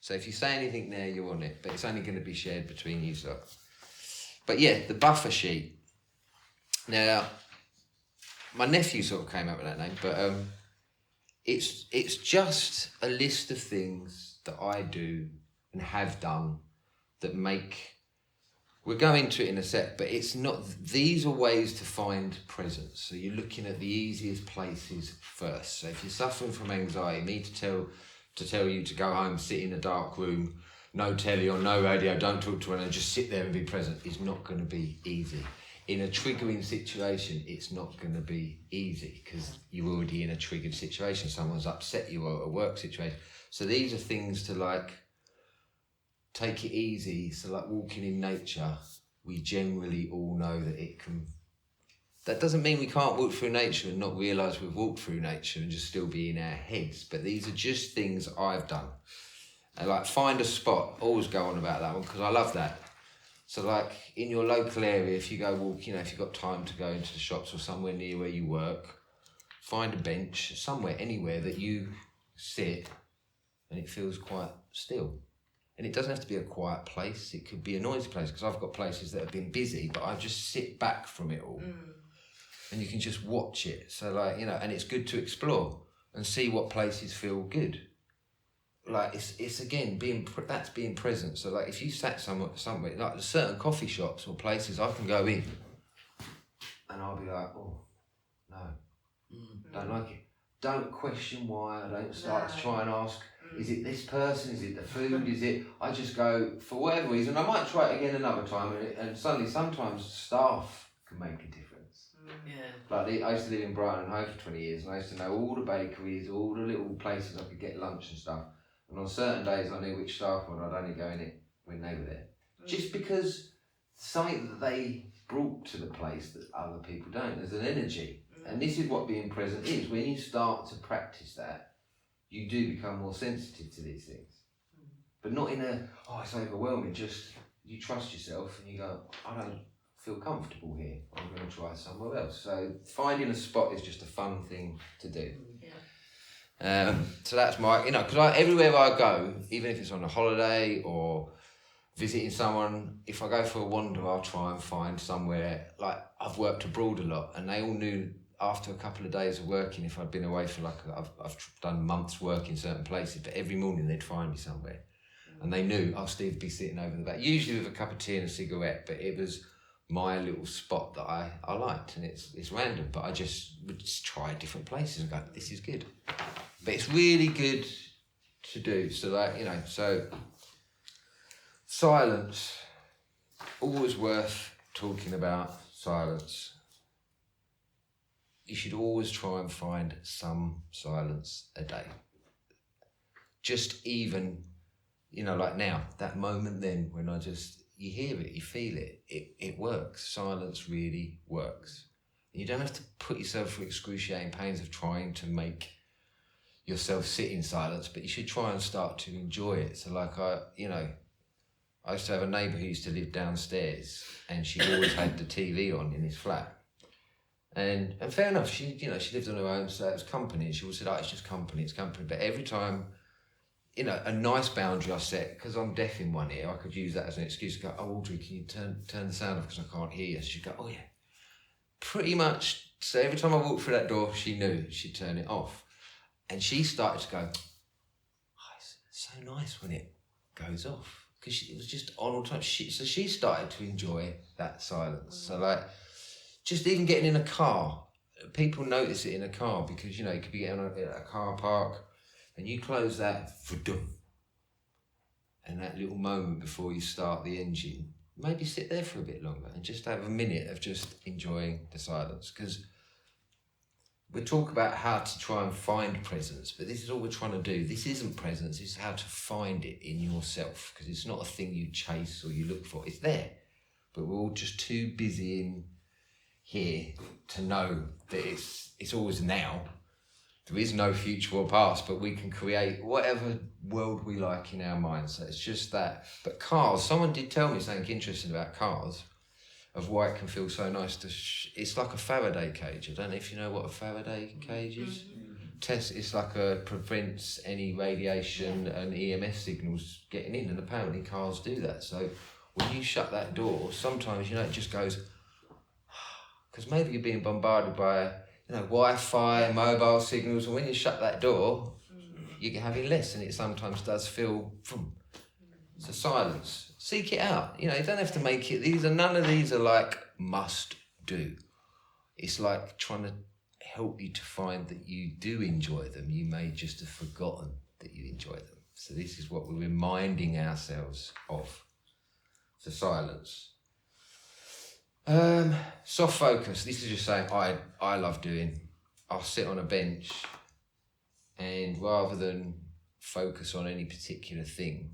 So if you say anything there, you're on it, but it's only going to be shared between you lot. But yeah, the buffer sheet. Now, my nephew sort of came up with that name, but it's just a list of things that I do and have done that make... We'll go into it in a sec, but it's not... These are ways to find presence. So you're looking at the easiest places first. So if you're suffering from anxiety, me to tell you to go home, sit in a dark room, no telly or no radio, don't talk to anyone, just sit there and be present is not going to be easy. In a triggering situation, it's not going to be easy because you're already in a triggered situation. Someone's upset you or a work situation. So these are things to like, take it easy. So like walking in nature, we generally all know that it can... That doesn't mean we can't walk through nature and not realise we've walked through nature and just still be in our heads. But these are just things I've done. And like find a spot, always go on about that one because I love that. So like in your local area, if you go walk, you know, if you've got time to go into the shops or somewhere near where you work, find a bench somewhere, anywhere that you sit and it feels quite still. And it doesn't have to be a quiet place. It could be a noisy place because I've got places that have been busy, but I just sit back from it all and you can just watch it. So like, you know, and it's good to explore and see what places feel good. Like it's again that's being present. So like if you sat somewhere like certain coffee shops or places I can go in and I'll be like, oh no, don't like it. Don't question why. I don't start to try and ask, is it this person, is it the food, is it... I just go for whatever reason. I might try it again another time and suddenly sometimes staff can make a difference. Like I used to live in Brighton and Hove for 20 years and I used to know all the bakeries, all the little places I could get lunch and stuff. And on certain days I knew which staff one I'd only go in it when they were there. Just because something that they brought to the place that other people don't. There's an energy. And this is what being present is. When you start to practice that, you do become more sensitive to these things. But not in a, oh, it's overwhelming. Just, you trust yourself and you go, I don't feel comfortable here. I'm going to try somewhere else. So finding a spot is just a fun thing to do. So that's my, you know, because everywhere I go, even if it's on a holiday or visiting someone, if I go for a wander, I'll try and find somewhere. Like I've worked abroad a lot, and they all knew after a couple of days of working, if I'd been away for like I've done months' work in certain places, but every morning they'd find me somewhere, and they knew Steve'd be sitting over the back, usually with a cup of tea and a cigarette, but it was my little spot that I liked, and it's random, but I would just try different places and go, this is good. But it's really good to do. So like, you know, so silence, always worth talking about silence. You should always try and find some silence a day. Just even, you know, like now, that moment then when you hear it, you feel it, it works. Silence really works. And you don't have to put yourself through excruciating pains of trying to make yourself sit in silence, but you should try and start to enjoy it. So like I used to have a neighbour who used to live downstairs and she always had the TV on in his flat. And fair enough, she lived on her own, so it was company. And she always said, oh, it's just company, it's company. But every time, you know, a nice boundary I set, because I'm deaf in one ear, I could use that as an excuse to go, oh, Audrey, can you turn the sound off because I can't hear you? She'd go, oh yeah. Pretty much, so every time I walked through that door, she knew she'd turn it off. And she started to go, oh, it's so nice when it goes off. Because it was just on all the time. So she started to enjoy that silence. So like, just even getting in a car, people notice it in a car because, you know, you could be getting in a car park and you close that, and that little moment before you start the engine, maybe sit there for a bit longer and just have a minute of just enjoying the silence. Because we talk about how to try and find presence, but this is all we're trying to do. This isn't presence, it's how to find it in yourself, because it's not a thing you chase or you look for. It's there, but we're all just too busy in here to know that it's always now. There is no future or past, but we can create whatever world we like in our minds. So it's just that. But cars, someone did tell me something interesting about cars, of why it can feel so nice to... it's like a Faraday cage. I don't know if you know what a Faraday cage is. test. It's like prevents any radiation and EMF signals getting in, and apparently cars do that. So when you shut that door, sometimes it just goes, because maybe you're being bombarded by Wi-Fi, mobile signals, and when you shut that door, you're having less, and it sometimes does feel. So silence, seek it out. You don't have to make it. None of these are like must do. It's like trying to help you to find that you do enjoy them. You may just have forgotten that you enjoy them. So this is what we're reminding ourselves of. So silence. Soft focus. This is just saying I love doing. I'll sit on a bench, and rather than focus on any particular thing,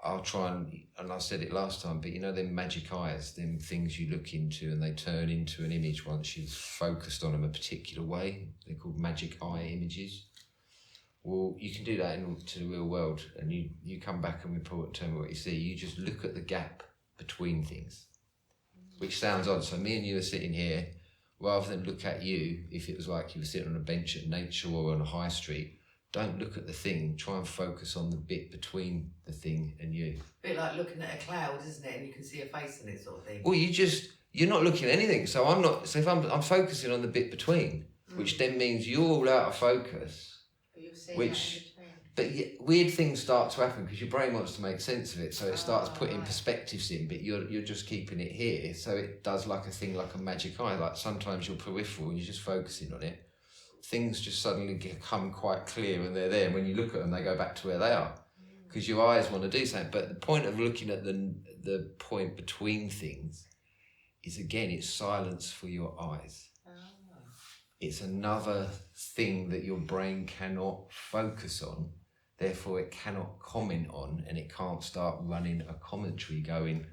I'll try and I said it last time, but them magic eyes, them things you look into and they turn into an image once you've focused on them a particular way. They're called magic eye images. Well, you can do that into the real world, and you come back and report and tell me what you see. You just look at the gap between things, which sounds odd. So me and you are sitting here, rather than look at you, if it was like you were sitting on a bench at nature or on a high street, don't look at the thing, try and focus on the bit between the thing and you. A bit like looking at a cloud, isn't it? And you can see a face in it, sort of thing. Well, you're not looking at anything. So if I'm focusing on the bit between, which then means you're all out of focus. But you'll see weird things start to happen because your brain wants to make sense of it. So it starts putting perspectives in, but you're just keeping it here. So it does like a magic eye. Like sometimes you're peripheral and you're just focusing on it. Things just suddenly become quite clear and they're there. And when you look at them, they go back to where they are because your eyes want to do something. But the point of looking at the point between things is, again, it's silence for your eyes. It's another thing that your brain cannot focus on, therefore it cannot comment on, and it can't start running a commentary going,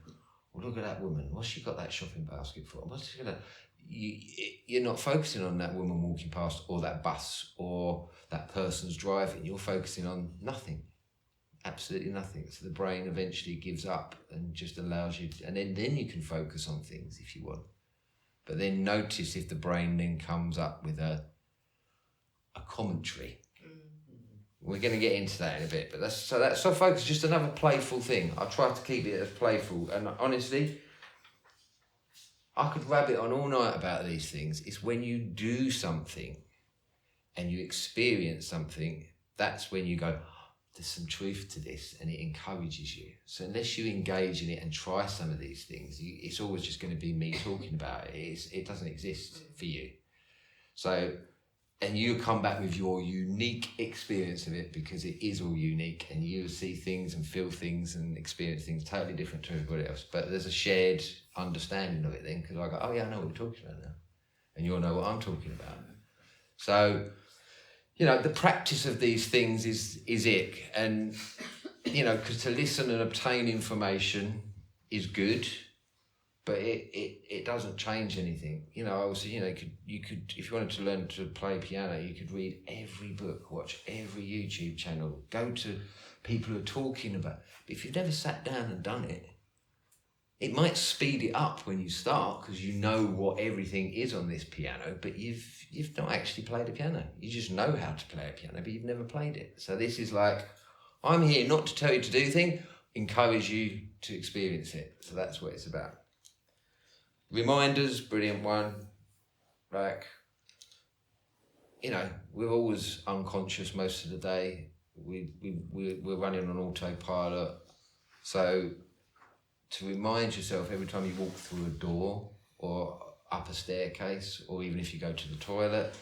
well, look at that woman, what's she got that shopping basket for? What's she gonna... You're not focusing on that woman walking past or that bus or that person's driving. You're focusing on nothing, absolutely nothing. So the brain eventually gives up and just allows you to, and then you can focus on things if you want. But then notice if the brain then comes up with a commentary. We're going to get into that in a bit, but that's so focus, just another playful thing. I try to keep it as playful, and honestly, I could rabbit on all night about these things. It's when you do something and you experience something, that's when you go, there's some truth to this, and it encourages you. So unless you engage in it and try some of these things, it's always just going to be me talking about it. It doesn't exist for you. So, and you come back with your unique experience of it, because it is all unique, and you see things and feel things and experience things totally different to everybody else. But there's a shared understanding of it then, because I go, oh yeah, I know what we're talking about now. And you'll know what I'm talking about. So, the practice of these things is it. And, because to listen and obtain information is good, but it doesn't change anything. Obviously, you could, if you wanted to learn to play piano, you could read every book, watch every YouTube channel, go to people who are talking about it. But if you've never sat down and done it, it might speed it up when you start because you know what everything is on this piano, but you've not actually played a piano. You just know how to play a piano, but you've never played it. So this is like, I'm here not to tell you to do things, encourage you to experience it. So that's what it's about. Reminders, brilliant one. Like, we're always unconscious most of the day. We're running on autopilot. So to remind yourself every time you walk through a door or up a staircase, or even if you go to the toilet,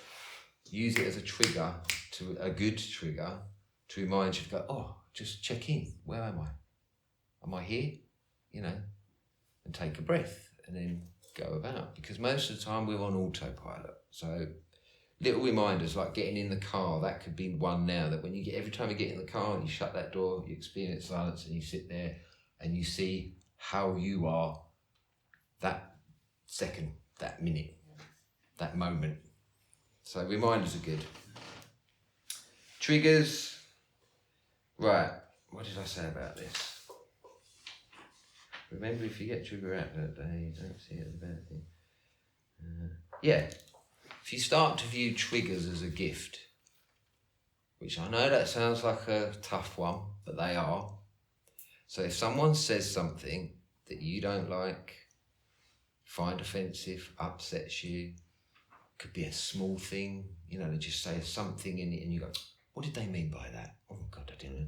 use it as a trigger, a good trigger, to remind you to go, oh, just check in. Where am I? Am I here? And take a breath and then go about. Because most of the time we're on autopilot. So little reminders like getting in the car, that could be one now, that when every time you get in the car and you shut that door, you experience silence and you sit there and you see how you are that second, that minute, that moment. So reminders are good. Triggers. Right, what did I say about this? Remember, if you get trigger out that day, you don't see it as a bad thing. If you start to view triggers as a gift, which I know that sounds like a tough one, but they are. So if someone says something that you don't like, find offensive, upsets you, could be a small thing, you know, they just say something in it and you go, what did they mean by that? Oh God, I didn't know.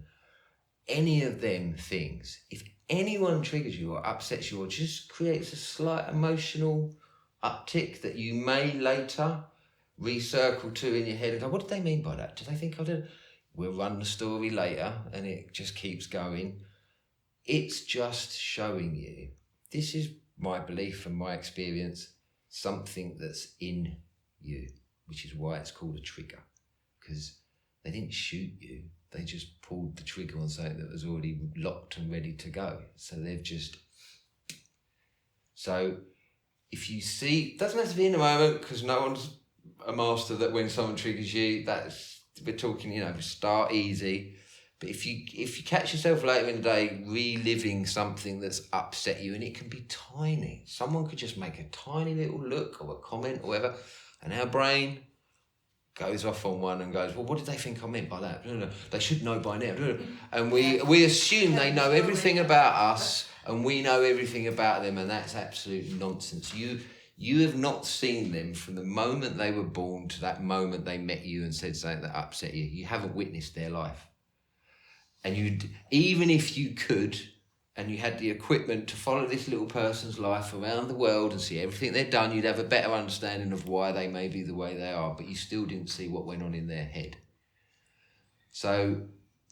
Any of them things, if anyone triggers you or upsets you or just creates a slight emotional uptick that you may later recircle to in your head and go, what did they mean by that? Do they think I did? We'll run the story later and it just keeps going. It's just showing you, this is my belief and my experience, something that's in you, which is why it's called a trigger, because they didn't shoot you, they just pulled the trigger on something that was already locked and ready to go. So they've just... So if you see, doesn't have to be in the moment, because no one's a master that when someone triggers you, we're talking, you know, start easy. But if you catch yourself later in the day reliving something that's upset you, and it can be tiny, someone could just make a tiny little look or a comment or whatever, and our brain goes off on one and goes, well, what did they think I meant by that? No, they should know by now. And we assume they know everything about us and we know everything about them, and that's absolute nonsense. You have not seen them from the moment they were born to that moment they met you and said something that upset you. You haven't witnessed their life. And even if you could, and you had the equipment to follow this little person's life around the world and see everything they've done, you'd have a better understanding of why they may be the way they are, but you still didn't see what went on in their head. So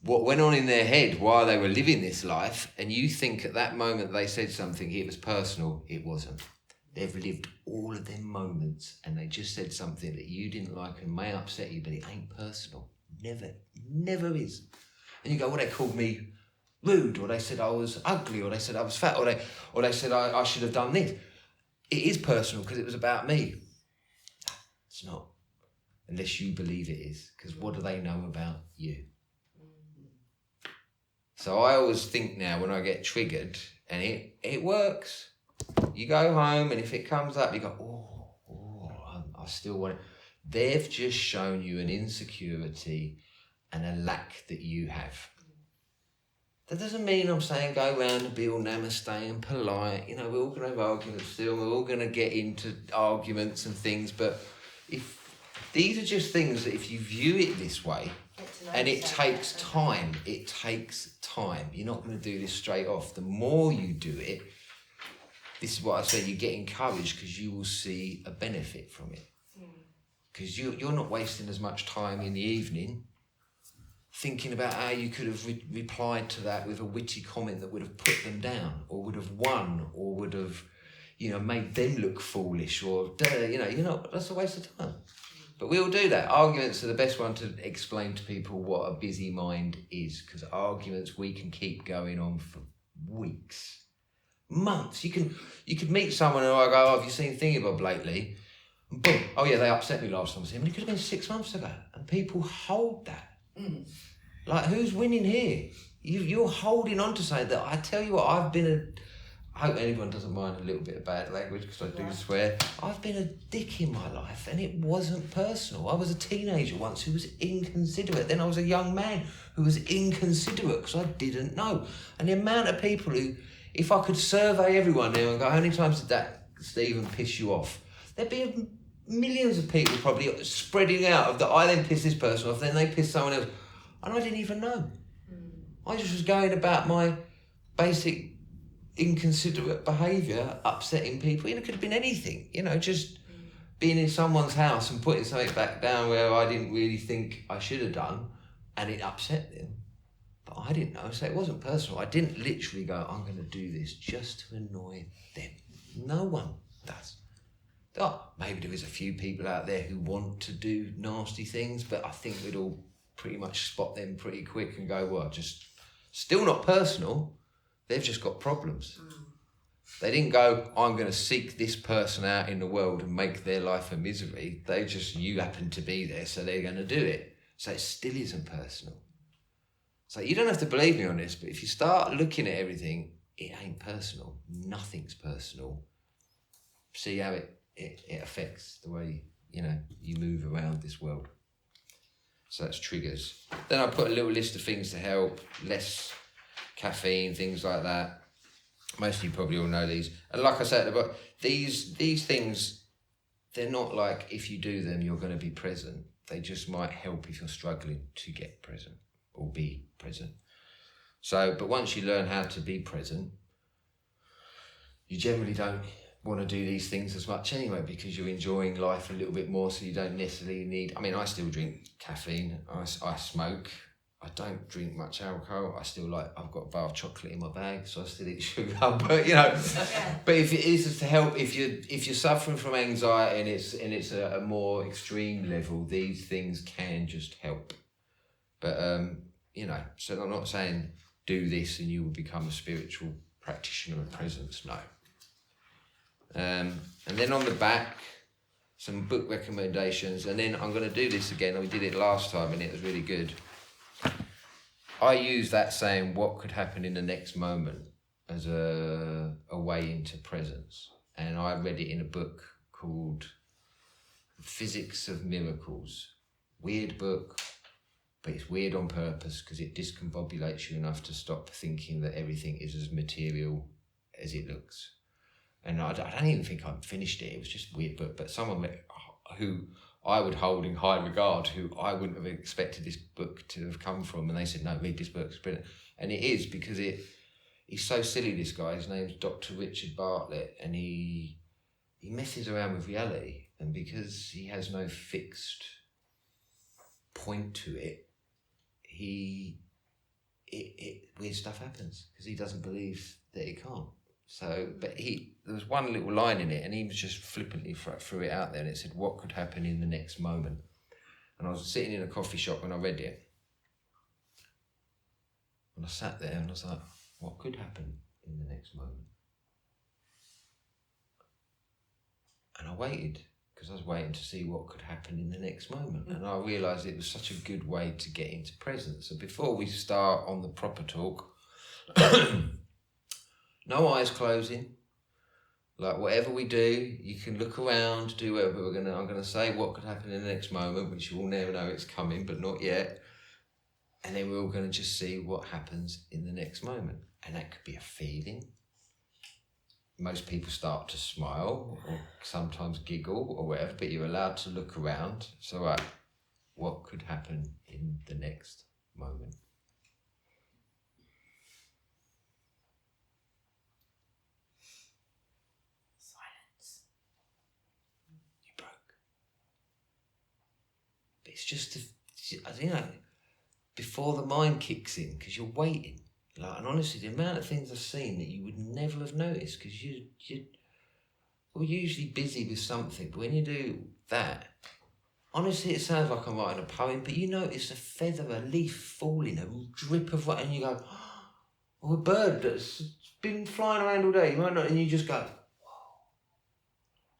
what went on in their head while they were living this life, and you think at that moment they said something, it was personal, it wasn't. They've lived all of them moments and they just said something that you didn't like and may upset you, but it ain't personal. Never is. And you go, well, they called me rude, or they said I was ugly, or they said I was fat, or they said I should have done this. It is personal because it was about me. It's not, unless you believe it is, because what do they know about you? So I always think now when I get triggered, and it works, you go home and if it comes up, you go, I still want it. They've just shown you an insecurity and a lack that you have. That doesn't mean I'm saying go around and be all namaste and polite. You know, we're all going to have arguments still. We're all going to get into arguments and things. But if these are just things that if you view it this way, and it takes time, You're not going to do this straight off. The more you do it, this is what I said, you get encouraged because you will see a benefit from it. Because you're not wasting as much time in the evening thinking about how you could have replied to that with a witty comment that would have put them down, or would have won, or would have, made them look foolish, or, that's a waste of time. But we all do that. Arguments are the best one to explain to people what a busy mind is, because arguments we can keep going on for weeks, months. You could meet someone and I go, have you seen Thingybob lately? And boom, oh yeah, they upset me last time I was him. And it could have been 6 months ago. And people hold that. Like, who's winning here? You're holding on to something that, I tell you what, I hope anyone doesn't mind a little bit of bad language, because I do swear. I've been a dick in my life, and it wasn't personal. I was a teenager once who was inconsiderate. Then I was a young man who was inconsiderate because I didn't know. And the amount of people who, if I could survey everyone now and go, how many times did that, Stephen, piss you off? There'd be millions of people probably spreading out of that. I then piss this person off, then they piss someone else. And I didn't even know. I just was going about my basic inconsiderate behaviour, upsetting people. It could have been anything, just being in someone's house and putting something back down where I didn't really think I should have done, and it upset them. But I didn't know, so it wasn't personal. I didn't literally go, I'm going to do this just to annoy them. No one does. Oh, maybe there is a few people out there who want to do nasty things, but I think we'd all pretty much spot them pretty quick and go, well, just still not personal. They've just got problems. They didn't go, I'm going to seek this person out in the world and make their life a misery. You happen to be there, so they're going to do it. So it still isn't personal. So you don't have to believe me on this, but if you start looking at everything, it ain't personal. Nothing's personal. See how it affects the way, you move around this world. So that's triggers. Then I put a little list of things to help, less caffeine, things like that. Most of you probably all know these. And like I said, but these things, they're not like if you do them, you're going to be present. They just might help if you're struggling to get present or be present. So, but once you learn how to be present, you generally don't want to do these things as much anyway, because you're enjoying life a little bit more, so you don't necessarily need... I mean, I still drink caffeine, I smoke, I don't drink much alcohol, I've got a bar of chocolate in my bag, so I still eat sugar, but you know, but if it is to help, if you're suffering from anxiety and it's a more extreme level, these things can just help. But, you know, so I'm not saying do this and you will become a spiritual practitioner of presence, no. And then on the back, some book recommendations, and then I'm going to do this again. We did it last time and it was really good. I use that saying, what could happen in the next moment, as a way into presence. And I read it in a book called Physics of Miracles. Weird book, but it's weird on purpose because it discombobulates you enough to stop thinking that everything is as material as it looks. And I don't even think I finished it. It was just a weird book. But someone who I would hold in high regard, who I wouldn't have expected this book to have come from, and they said, no, read this book, it's brilliant. And it is, because he's so silly, this guy. His name's Dr. Richard Bartlett, and he messes around with reality. And because he has no fixed point to it, weird stuff happens because he doesn't believe that it can't. So, but there was one little line in it and he was just flippantly threw it out there, and it said, what could happen in the next moment? And I was sitting in a coffee shop when I read it. And I sat there and I was like, what could happen in the next moment? And I waited, because I was waiting to see what could happen in the next moment. And I realised it was such a good way to get into presence. So before we start on the proper talk, no eyes closing. Like whatever we do, you can look around, do whatever I'm gonna say what could happen in the next moment, which you will never know it's coming, but not yet. And then we're all gonna just see what happens in the next moment. And that could be a feeling. Most people start to smile or sometimes giggle or whatever, but you're allowed to look around. So right, what could happen in the next moment? It's just, before the mind kicks in, because you're waiting. Like, and honestly, the amount of things I've seen that you would never have noticed, because we're usually busy with something. But when you do that, honestly, it sounds like I'm writing a poem, but you notice a feather, a leaf falling, a drip of rain, and you go, oh, a bird that's been flying around all day, you might not, and you just go, whoa.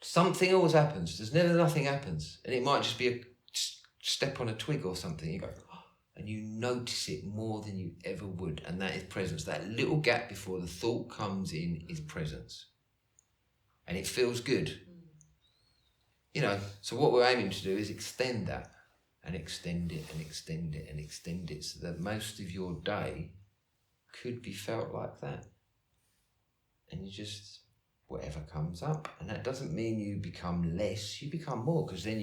Something always happens. There's never nothing happens. And it might just be a step on a twig or something, you go, oh, and you notice it more than you ever would, and that is presence. That little gap before the thought comes in is presence, and it feels good. So what we're aiming to do is extend that, and extend it, and extend it, and extend it, so that most of your day could be felt like that, and you just, whatever comes up. And that doesn't mean you become less, you become more, because then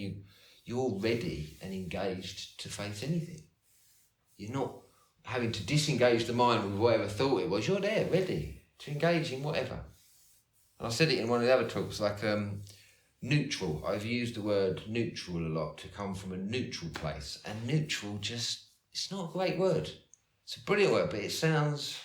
you're ready and engaged to face anything. You're not having to disengage the mind with whatever thought it was. You're there, ready to engage in whatever. And I said it in one of the other talks, like neutral. I've used the word neutral a lot to come from a neutral place. And neutral it's not a great word. It's a brilliant word, but it sounds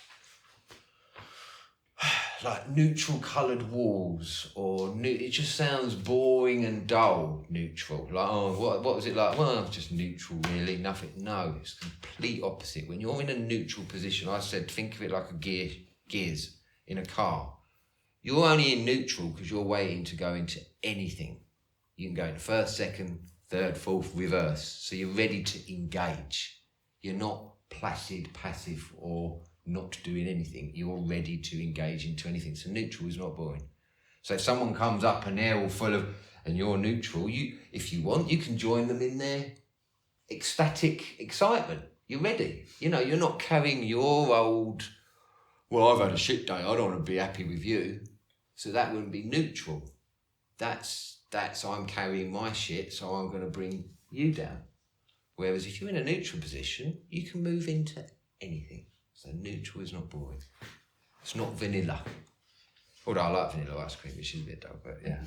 like neutral coloured walls, or it just sounds boring and dull. Neutral, like, oh, what was it like? Well, just neutral, really, nothing. No, it's complete opposite. When you're in a neutral position, I said, think of it like gears in a car. You're only in neutral because you're waiting to go into anything. You can go into first, second, third, fourth, reverse. So you're ready to engage. You're not placid, passive, or not doing anything. You're ready to engage into anything. So neutral is not boring. So if someone comes up and they're all full of, and you're neutral, if you want, you can join them in there. ecstatic excitement. You're ready. You know, you're not carrying your old, well, I've had a shit day, I don't want to be happy with you. So that wouldn't be neutral. That's I'm carrying my shit, so I'm going to bring you down. Whereas if you're in a neutral position, you can move into anything. So neutral is not boring. It's not vanilla. Although I like vanilla ice cream, which is a bit dull, but yeah.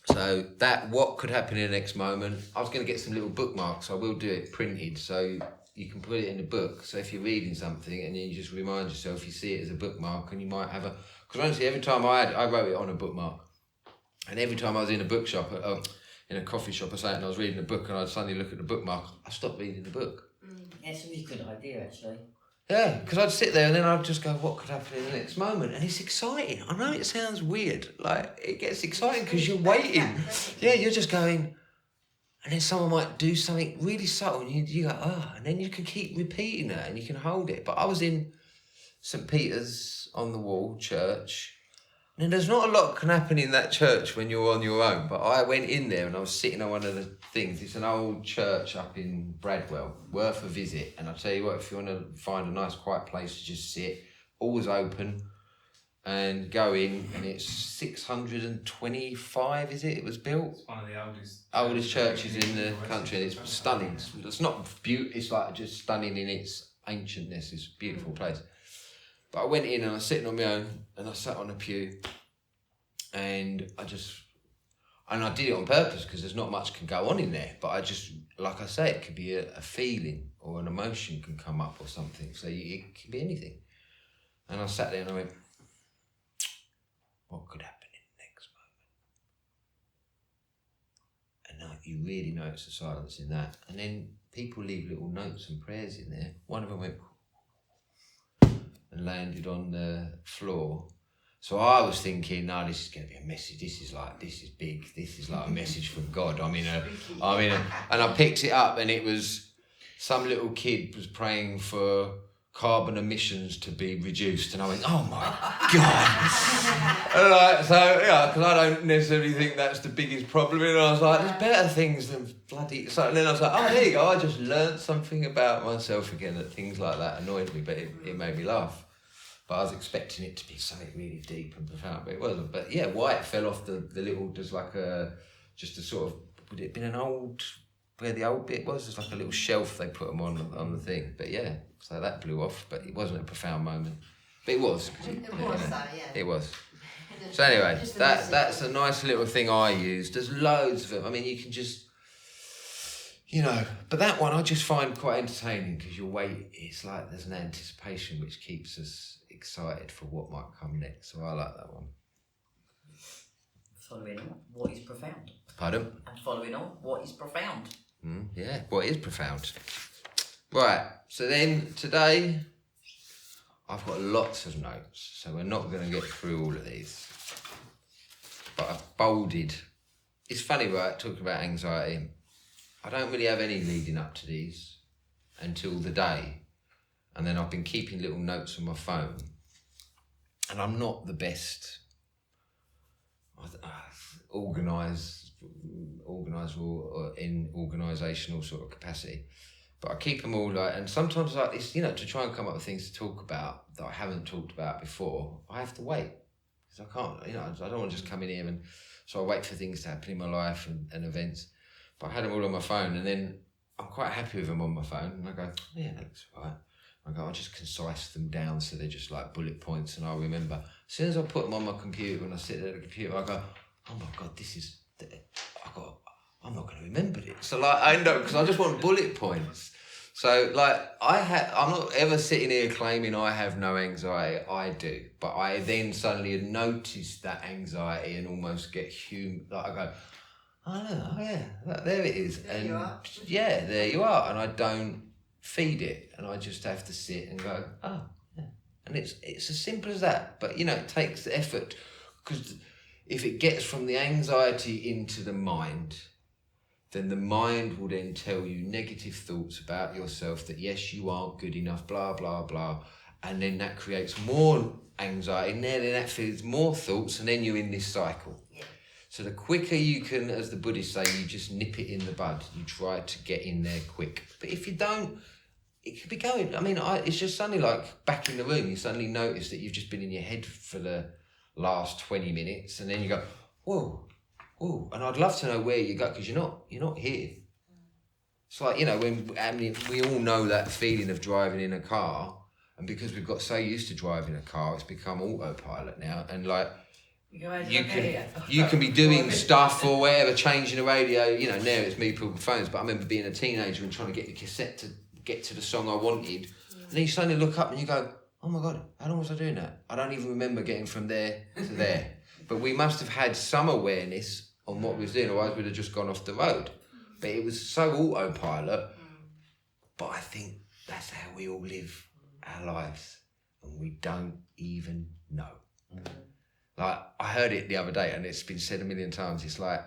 So that, what could happen in the next moment, I was going to get some little bookmarks. I will do it printed so you can put it in a book. So if you're reading something and then you just remind yourself, you see it as a bookmark, and you might have because honestly, every time I wrote it on a bookmark. And every time I was in a bookshop, in a coffee shop or something, and I was reading a book and I'd suddenly look at the bookmark, I stopped reading the book. That's a really good idea, actually. Yeah, because I'd sit there and then I'd just go, what could happen in the next moment? And it's exciting. I know it sounds weird. Like, it gets exciting because you're waiting. Yeah, you're just going, and then someone might do something really subtle and you go, oh, and then you can keep repeating it and you can hold it. But I was in St. Peter's on the Wall church, and there's not a lot can happen in that church when you're on your own, but I went in there and I was sitting on one of the things. It's an old church up in Bradwell, worth a visit. And I'll tell you what, if you want to find a nice quiet place to just sit, always open, and go in, and it's 625, is it? It was built? It's one of the oldest churches in the country, and it's stunning. It's not beautiful, it's like just stunning in its ancientness. It's a beautiful place. But I went in and I was sitting on my own and I sat on a pew, and I did it on purpose because there's not much can go on in there, but I just, like I say, it could be a feeling or an emotion can come up or something. So it can be anything. And I sat there and I went, what could happen in the next moment? And you really notice the silence in that. And then people leave little notes and prayers in there. One of them went and landed on the floor. So I was thinking, no, this is going to be a message. This is big. This is like a message from God. and I picked it up, and it was some little kid was praying for carbon emissions to be reduced, and I went, oh my God. Because I don't necessarily think that's the biggest problem, and I was like, there's better things than bloody. So, and then I was like, oh, there you go, I just learned something about myself again. That things like that annoyed me, but it made me laugh. But I was expecting it to be something really deep and profound, but it wasn't. But yeah, Wycke fell off the little, there's like just a sort of, would it have been an old, where the old bit was? There's like a little shelf they put them on the thing. But yeah, so that blew off, but it wasn't a profound moment. But it was. It was. So anyway, that's a nice little thing I use. There's loads of them. I mean, you can just, but that one I just find quite entertaining because you're waiting. It's like there's an anticipation which keeps us excited for what might come next. So I like that one. Following on, what is profound? Pardon? And following on, what is profound? Yeah, what is profound? Right, so then today I've got lots of notes, so we're not going to get through all of these. But I've bolded. It's funny, right, talking about anxiety. I don't really have any leading up to these until the day. And then I've been keeping little notes on my phone. And I'm not the best organiser or in organisational sort of capacity. But I keep them all and sometimes like this, to try and come up with things to talk about that I haven't talked about before, I have to wait. Because I can't, I don't want to just come in here and, so I wait for things to happen in my life and events. But I had them all on my phone, and then I'm quite happy with them on my phone, and I go, yeah, that looks right. I'll just concise them down so they're just like bullet points, and I'll remember. As soon as I put them on my computer, when I sit at the computer, I go, oh my God, I'm not going to remember it. So I end up, because I just want bullet points. So I'm not ever sitting here claiming I have no anxiety. I do, but I then suddenly notice that anxiety and almost get I go, oh yeah, there it is. There you are. Yeah, there you are. And I don't feed it, and I just have to sit and go, oh yeah. And it's as simple as that. But it takes the effort, because if it gets from the anxiety into the mind, then the mind will then tell you negative thoughts about yourself, that yes, you aren't good enough, blah, blah, blah. And then that creates more anxiety, and then that feeds more thoughts, and then you're in this cycle. Yeah. So the quicker you can, as the Buddhists say, you just nip it in the bud. You try to get in there quick. But if you don't, it could be going. I mean, it's just suddenly like back in the room. You suddenly notice that you've just been in your head for the last 20 minutes, and then you go, whoa. And I'd love to know where you go, because you're not here. It's like, we all know that feeling of driving in a car, and because we've got so used to driving a car, it's become autopilot now, and like you can be doing stuff or whatever, changing the radio. Now it's me putting phones, but I remember being a teenager and trying to get the cassette to get to the song I wanted, and then you suddenly look up and you go, oh my God, how long was I doing that? I don't even remember getting from there to there. But we must have had some awareness on what we was doing, otherwise we'd have just gone off the road. But it was so autopilot. But I think that's how we all live our lives, and we don't even know. Like, I heard it the other day, and it's been said a million times. It's like,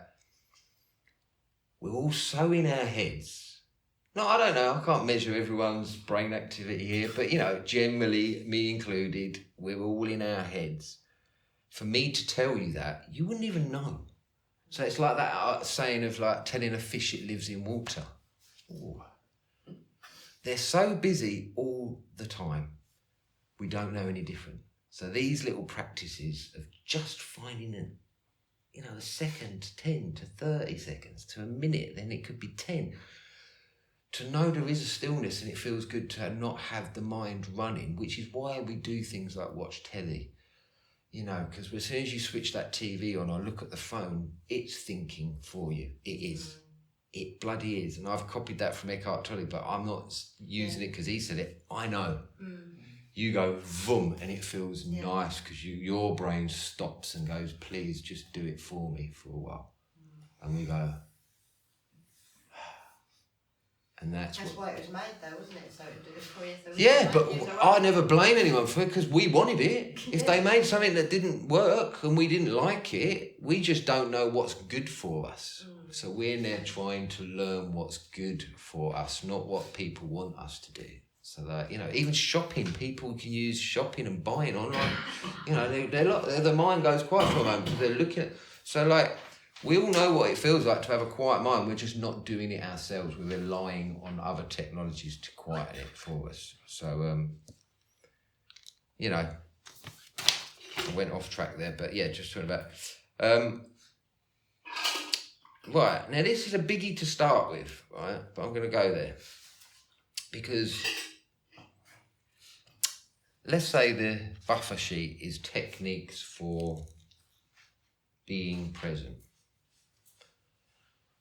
we're all so in our heads. No, I don't know. I can't measure everyone's brain activity here, but, generally, me included, we're all in our heads. For me to tell you that, you wouldn't even know. So it's like that saying of like telling a fish it lives in water. Ooh. They're so busy all the time, we don't know any different. So these little practices of just finding a second, 10 to 30 seconds to a minute, then it could be 10. To know there is a stillness, and it feels good to not have the mind running, which is why we do things like watch telly. Because as soon as you switch that TV on or look at the phone, it's thinking for you. It is. It bloody is. And I've copied that from Eckhart Tolle, but I'm not using it because he said it. I know. You go, vroom, and it feels nice because your brain stops and goes, please just do it for me for a while. And we go, and that's why it was made, though, wasn't it? So it would do it for you. So yeah, but I never blame anyone for it, because we wanted it. If they made something that didn't work and we didn't like it, we just don't know what's good for us. So we're now trying to learn what's good for us, not what people want us to do. So that, even shopping, people can use shopping and buying online. Their mind goes quiet for a moment. They're looking at, so like, we all know what it feels like to have a quiet mind. We're just not doing it ourselves. We're relying on other technologies to quieten it for us. So, I went off track there, but yeah, just talking about. Right, now this is a biggie to start with, right? But I'm going to go there. Because let's say the buffer sheet is techniques for being present.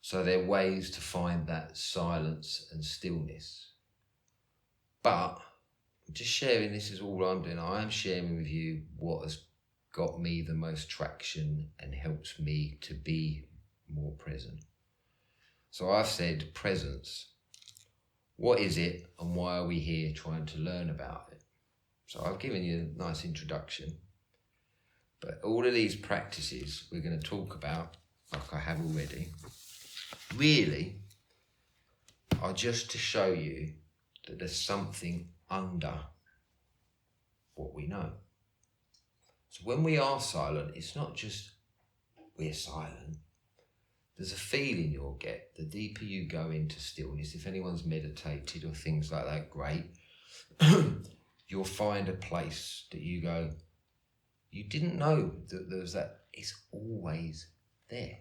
So there are ways to find that silence and stillness. But just sharing, this is all I'm doing. I am sharing with you what has got me the most traction and helps me to be more present. So I've said presence. What is it and why are we here trying to learn about it? So I've given you a nice introduction. But all of these practices we're going to talk about, like I have already, really are just to show you that there's something under what we know. So when we are silent, it's not just we're silent. There's a feeling you'll get the deeper you go into stillness. If anyone's meditated or things like that, great. You'll find a place that you go, you didn't know that there was that. It's always there.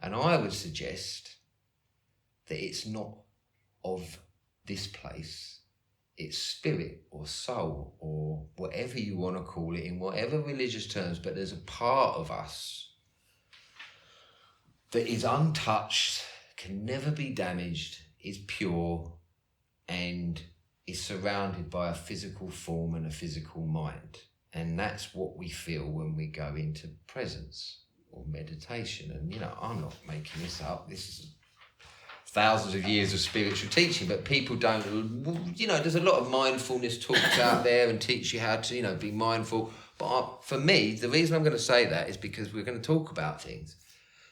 And I would suggest that it's not of this place. It's spirit or soul or whatever you want to call it in whatever religious terms, but there's a part of us that is untouched, can never be damaged, is pure, and is surrounded by a physical form and a physical mind. And that's what we feel when we go into presence or meditation. And, I'm not making this up. This is thousands of years of spiritual teaching, but people don't, there's a lot of mindfulness talks out there and teach you how to, be mindful. But for me, the reason I'm going to say that is because we're going to talk about things.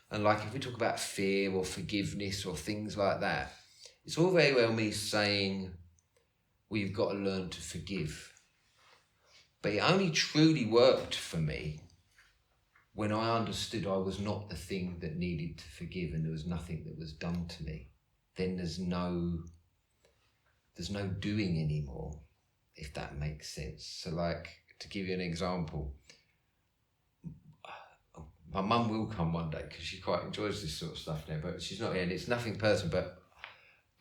And like if we talk about fear or forgiveness or things like that, it's all very well me saying, well, you've got to learn to forgive. But it only truly worked for me when I understood I was not the thing that needed to forgive and there was nothing that was done to me, then there's no doing anymore, if that makes sense. So like, to give you an example, my mum will come one day because she quite enjoys this sort of stuff now, but she's not here and it's nothing personal, but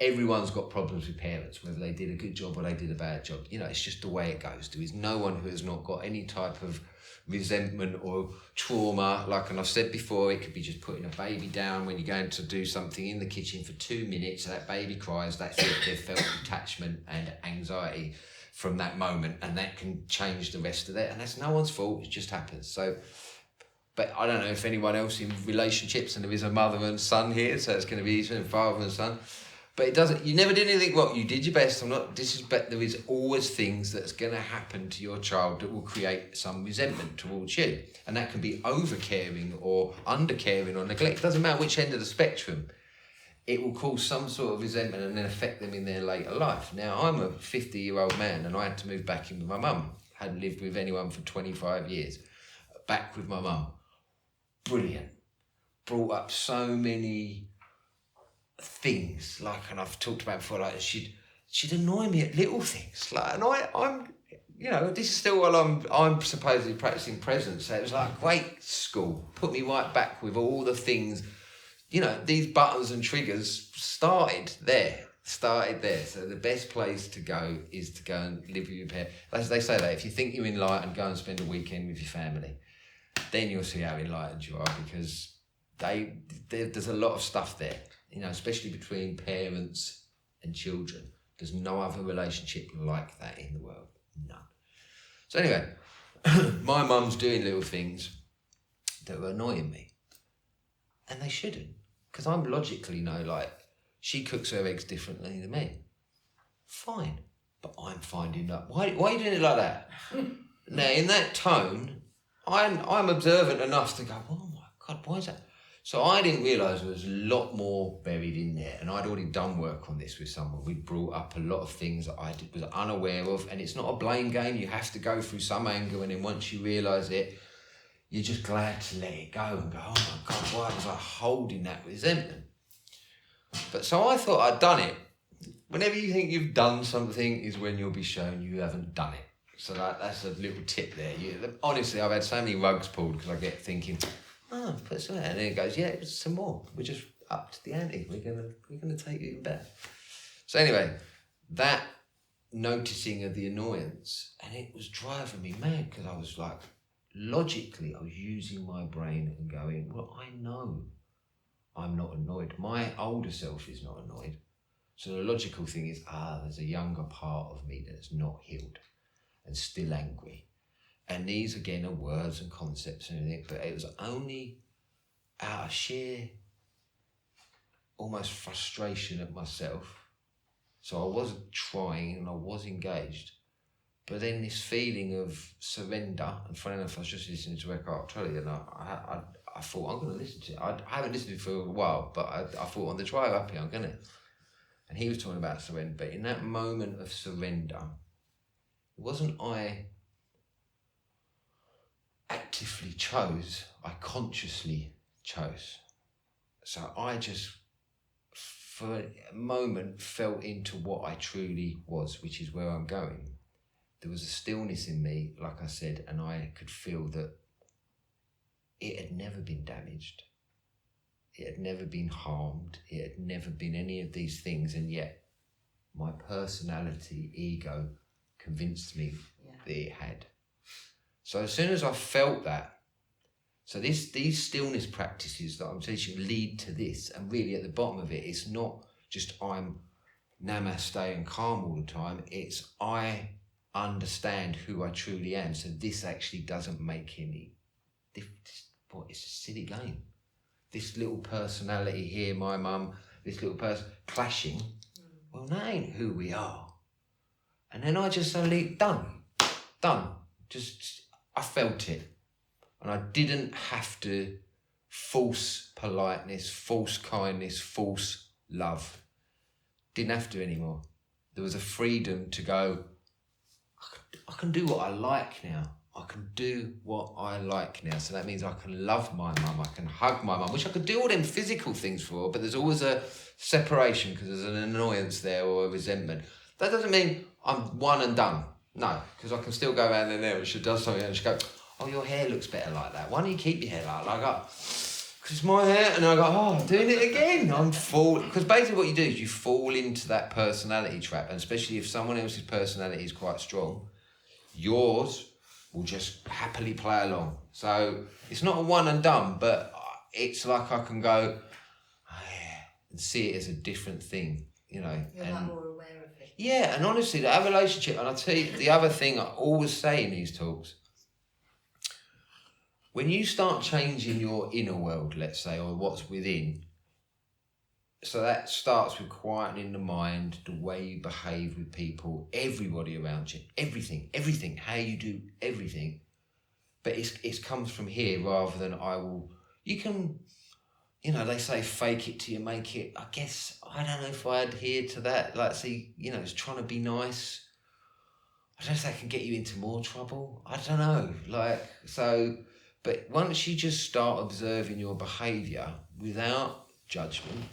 everyone's got problems with parents, whether they did a good job or they did a bad job. You know, it's just the way it goes. There is no one who has not got any type of resentment or trauma. Like, and I've said before, it could be just putting a baby down when you're going to do something in the kitchen for 2 minutes, so that baby cries, that's it, they've felt detachment and anxiety from that moment, and that can change the rest of that, and that's no one's fault, it just happens. So, but I don't know if anyone else in relationships, and there is a mother and son here, so it's going to be easier, and father and son. But it doesn't, you never did anything wrong, you did your best, I'm not disrespect, there is always things that's going to happen to your child that will create some resentment towards you. And that can be over-caring or under-caring or neglect, it doesn't matter which end of the spectrum. It will cause some sort of resentment and then affect them in their later life. Now, I'm a 50-year-old man and I had to move back in with my mum. Hadn't lived with anyone for 25 years. Back with my mum. Brilliant. Brought up so many things, like, and I've talked about before, like she'd annoy me at little things, like, and I'm you know, this is still while I'm supposedly practicing presence, so it was like great school, put me right back with all the things, you know, these buttons and triggers started there. So the best place to go is to go and live with your parents. As they say that, if you think you're enlightened, go and spend a weekend with your family, then you'll see how enlightened you are, because there's a lot of stuff there. You know, especially between parents and children. There's no other relationship like that in the world. None. So anyway, my mum's doing little things that were annoying me. And they shouldn't. Because I'm logically know, like, she cooks her eggs differently than me. Fine. But I'm finding that. Why are you doing it like that? Now, in that tone, I'm observant enough to go, oh my God, why is that? So I didn't realise there was a lot more buried in there, and I'd already done work on this with someone. We'd brought up a lot of things that I was unaware of, and it's not a blame game. You have to go through some anger, and then once you realise it, you're just glad to let it go and go, oh my God, why was I holding that resentment? But so I thought I'd done it. Whenever you think you've done something is when you'll be shown you haven't done it. So that's a little tip there. Honestly, I've had so many rugs pulled because I get thinking, oh, put some, and then it goes, yeah, it's some more. We're just up to the ante. We're gonna take it even better. So anyway, that noticing of the annoyance, and it was driving me mad, because I was like, logically, I was using my brain and going, well, I know I'm not annoyed. My older self is not annoyed. So the logical thing is, there's a younger part of me that's not healed and still angry. And these, again, are words and concepts and everything, but it was only out of sheer, almost frustration at myself. So I wasn't trying and I was engaged. But then this feeling of surrender, and funny enough, I was just listening to Wycke Trolley, and I thought, I'm going to listen to it. I haven't listened to it for a while, but I thought on the drive up here, I'm going to. And he was talking about surrender, but in that moment of surrender, it wasn't I actively chose, I consciously chose. So I just, for a moment, fell into what I truly was, which is where I'm going. There was a stillness in me, like I said, and I could feel that it had never been damaged. It had never been harmed. It had never been any of these things, and yet my personality, ego, convinced me that it had. So as soon as I felt that, so these stillness practices that I'm teaching lead to this, and really at the bottom of it, it's not just I'm namaste and calm all the time, it's I understand who I truly am. So this actually doesn't make any difference. It's a silly game. This little personality here, my mum, this little person clashing, well, that ain't who we are. And then I just suddenly, done. Just, I felt it. And I didn't have to force politeness, false kindness, false love. Didn't have to anymore. There was a freedom to go, I can do what I like now. I can do what I like now. So that means I can love my mum, I can hug my mum, which I could do all them physical things for, but there's always a separation because there's an annoyance there or a resentment. That doesn't mean I'm one and done. No, because I can still go around in there and she does something and she go, oh, your hair looks better like that. Why don't you keep your hair like that? Because it's my hair. And I go, oh, I'm doing it again. Because basically what you do is you fall into that personality trap. And especially if someone else's personality is quite strong, yours will just happily play along. So it's not a one and done, but it's like I can go, oh, yeah, and see it as a different thing, you know. You're like more aware of it. Yeah, and honestly, that relationship, and I'll tell you the other thing I always say in these talks, when you start changing your inner world, let's say, or what's within, so that starts with quietening the mind, the way you behave with people, everybody around you, everything, how you do everything. But it comes from here rather than you can, you know, they say fake it till you make it. I guess, I don't know if I adhere to that. Like, see, you know, it's trying to be nice. I don't know if that can get you into more trouble. I don't know. Like, so, but once you just start observing your behaviour without judgment,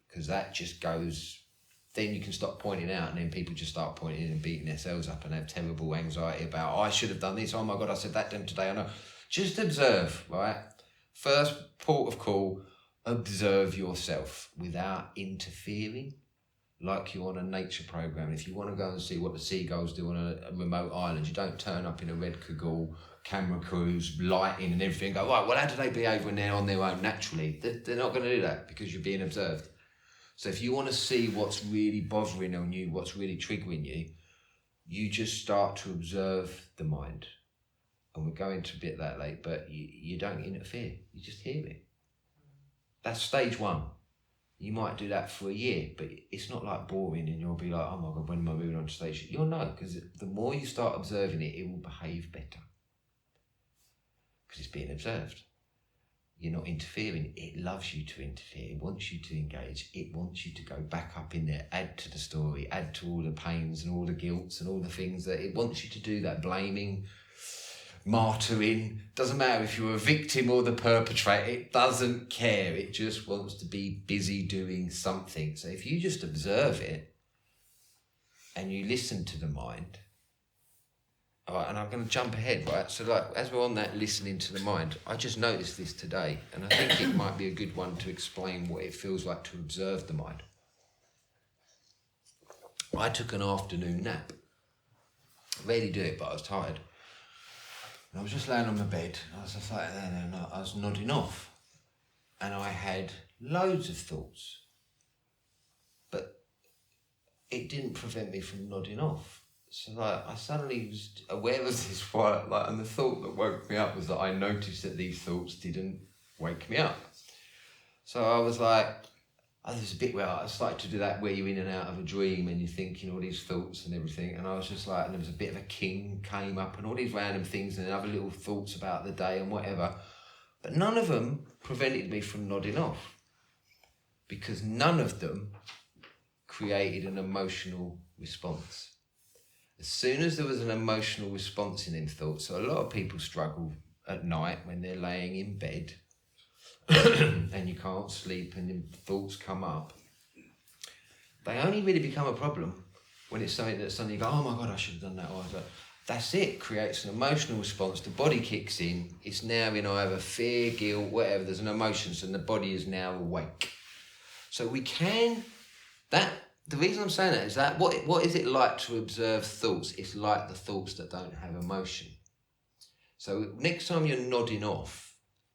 because that just goes, then you can stop pointing out and then people just start pointing and beating themselves up and have terrible anxiety about, oh, I should have done this, oh my God, I said that to them today, I know. Just observe, right? First port of call, observe yourself without interfering, like you're on a nature program. If you want to go and see what the seagulls do on a remote island, you don't turn up in a red Kaggle, camera crews, lighting and everything, go, right, well, how do they behave when they're on their own naturally? They're not going to do that because you're being observed. So if you want to see what's really bothering on you, what's really triggering you, you just start to observe the mind. And we'll go into a bit that late, but you don't interfere. You just hear it. That's stage one. You might do that for a year, but it's not like boring and you'll be like, oh my God, when am I moving on to stage? You'll know, because the more you start observing it, it will behave better. Because it's being observed. You're not interfering. It loves you to interfere. It wants you to engage. It wants you to go back up in there, add to the story, add to all the pains and all the guilts and all the things that it wants you to do, that blaming, martyring. Doesn't matter if you're a victim or the perpetrator. It doesn't care. It just wants to be busy doing something. So if you just observe it and you listen to the mind, all right, and I'm going to jump ahead, right? So like, as we're on that listening to the mind, I just noticed this today, and I think it might be a good one to explain what it feels like to observe the mind. I took an afternoon nap. I rarely do it, but I was tired. And I was just laying on my bed, and I was just like, I was nodding off. And I had loads of thoughts. But it didn't prevent me from nodding off. So like, I suddenly was aware of this fire, like, and the thought that woke me up was that I noticed that these thoughts didn't wake me up. So I was like, there's a bit where I started to do that where you're in and out of a dream and you're thinking all these thoughts and everything. And I was just like, and there was a bit of a king came up and all these random things and other little thoughts about the day and whatever. But none of them prevented me from nodding off, because none of them created an emotional response. As soon as there was an emotional response in them thoughts, so a lot of people struggle at night when they're laying in bed and you can't sleep and your thoughts come up. They only really become a problem when it's something that suddenly you go, oh my God, I should have done that. Or that's it, creates an emotional response. The body kicks in. It's now in either fear, guilt, whatever. There's an emotion, and the body is now awake. So we can, the reason I'm saying that is that what is it like to observe thoughts? It's like the thoughts that don't have emotion. So next time you're nodding off,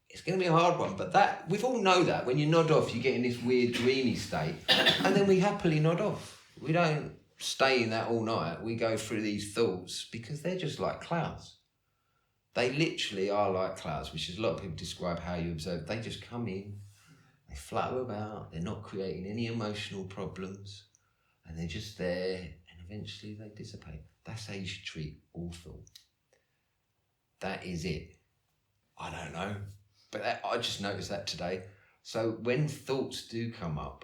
it's going to be a hard one, but that we all know that when you nod off, you get in this weird dreamy state, and then we happily nod off. We don't stay in that all night. We go through these thoughts because they're just like clouds. They literally are like clouds, which is a lot of people describe how you observe. They just come in, they flutter about, they're not creating any emotional problems. And they're just there, and eventually they dissipate. That's how you should treat all thought. That is it. I don't know, but I just noticed that today. So when thoughts do come up,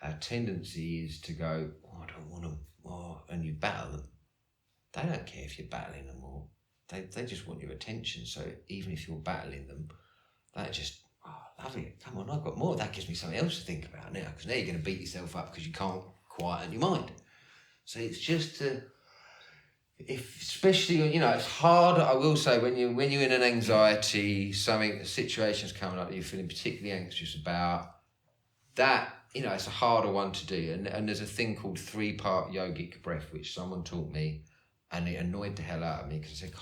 our tendency is to go, oh, I don't want them, and you battle them. they don't care if you're battling them or they just want your attention. So even if you're battling them, they just, oh, lovely, come on, I've got more. That gives me something else to think about now, because now you're going to beat yourself up because you can't quieten your mind. So it's just especially, it's hard, I will say, when you're in an anxiety, a situation's coming up that you're feeling particularly anxious about, that, it's a harder one to do. And there's a thing called 3-part yogic breath, which someone taught me, and it annoyed the hell out of me, because I said,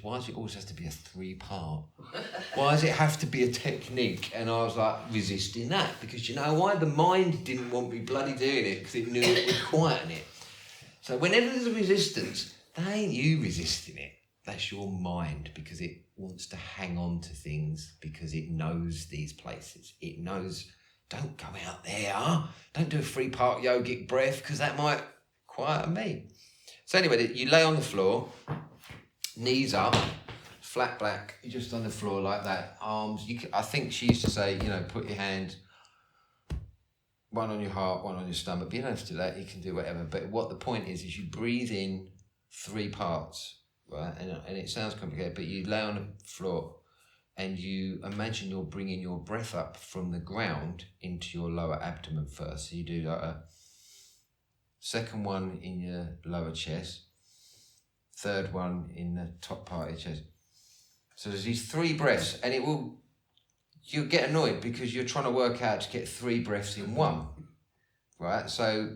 why does it always have to be a 3-part? Why does it have to be a technique? And I was like resisting that, because you know why? The mind didn't want me bloody doing it, because it knew it would quieten it. So whenever there's a resistance, that ain't you resisting it. That's your mind, because it wants to hang on to things, because it knows these places. It knows, don't go out there. Don't do a 3-part yogic breath, because that might quieten me. So anyway, you lay on the floor, knees up, flat back, you're just on the floor like that. Arms, I think she used to say, put your hand, one on your heart, one on your stomach. But you don't have to do that, you can do whatever. But what the point is you breathe in 3 parts, right? And it sounds complicated, but you lay on the floor and you imagine you're bringing your breath up from the ground into your lower abdomen first. So you do like a second one in your lower chest, third one in the top part of your chest. So there's these 3 breaths, and you'll get annoyed because you're trying to work out to get 3 breaths in one, right? So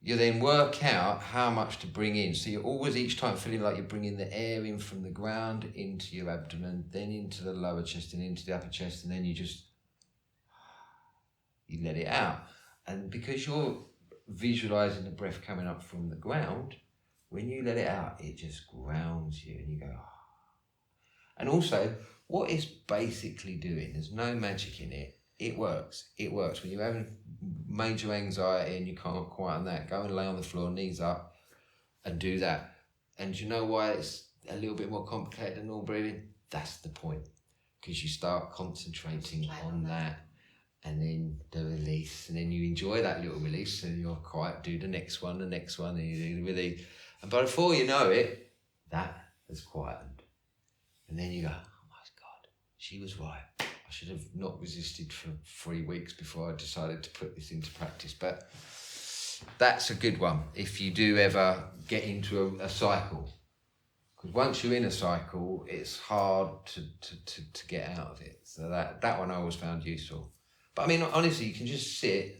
you then work out how much to bring in. So you're always each time feeling like you're bringing the air in from the ground into your abdomen, then into the lower chest and into the upper chest, and then you let it out. And because you're visualizing the breath coming up from the ground, when you let it out, it just grounds you and you go, oh. And also, what it's basically doing, there's no magic in it, it works. It works. When you're having major anxiety and you can't quieten that, go and lay on the floor, knees up, and do that. And do you know why it's a little bit more complicated than normal breathing? That's the point. Because you start concentrating on that, and then the release, and then you enjoy that little release, and you're quiet, do the next one, and you do the release. And before you know it, that has quietened. And then you go, oh my God, she was right. I should have not resisted for 3 weeks before I decided to put this into practice. But that's a good one if you do ever get into a cycle. Because once you're in a cycle, it's hard to get out of it. So that one I always found useful. But I mean, honestly, you can just sit.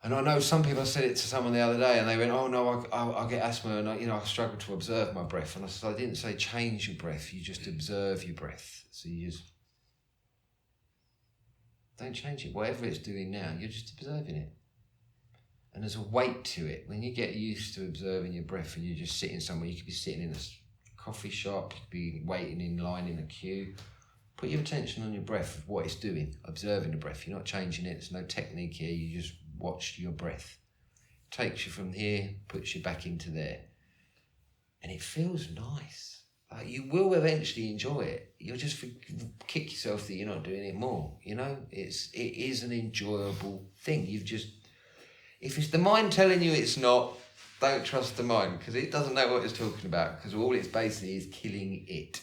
And I know some people, I said it to someone the other day and they went, oh no, I get asthma and I struggle to observe my breath. And I said, I didn't say change your breath, you just observe your breath. So you just don't change it. Whatever it's doing now, you're just observing it. And there's a weight to it. When you get used to observing your breath and you're just sitting somewhere, you could be sitting in a coffee shop, you could be waiting in line in a queue. Put your attention on your breath, of what it's doing, observing the breath. You're not changing it, there's no technique here, you just watch your breath. Takes you from here, puts you back into there. And it feels nice. Like you will eventually enjoy it. You'll just kick yourself that you're not doing it more. It is an enjoyable thing. If it's the mind telling you it's not, don't trust the mind, because it doesn't know what it's talking about, because all it's basically is killing it.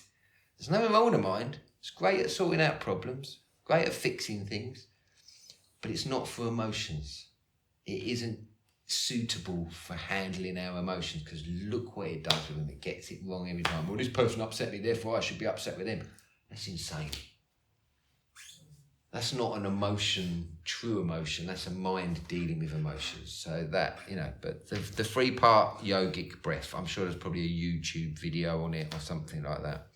There's nothing wrong with the mind. It's great at sorting out problems, great at fixing things, but it's not for emotions. It isn't suitable for handling our emotions, because look what it does with them. It gets it wrong every time. Well, this person upset me, therefore I should be upset with them. That's insane. That's not an emotion, true emotion. That's a mind dealing with emotions. So that, but the 3-part yogic breath, I'm sure there's probably a YouTube video on it or something like that.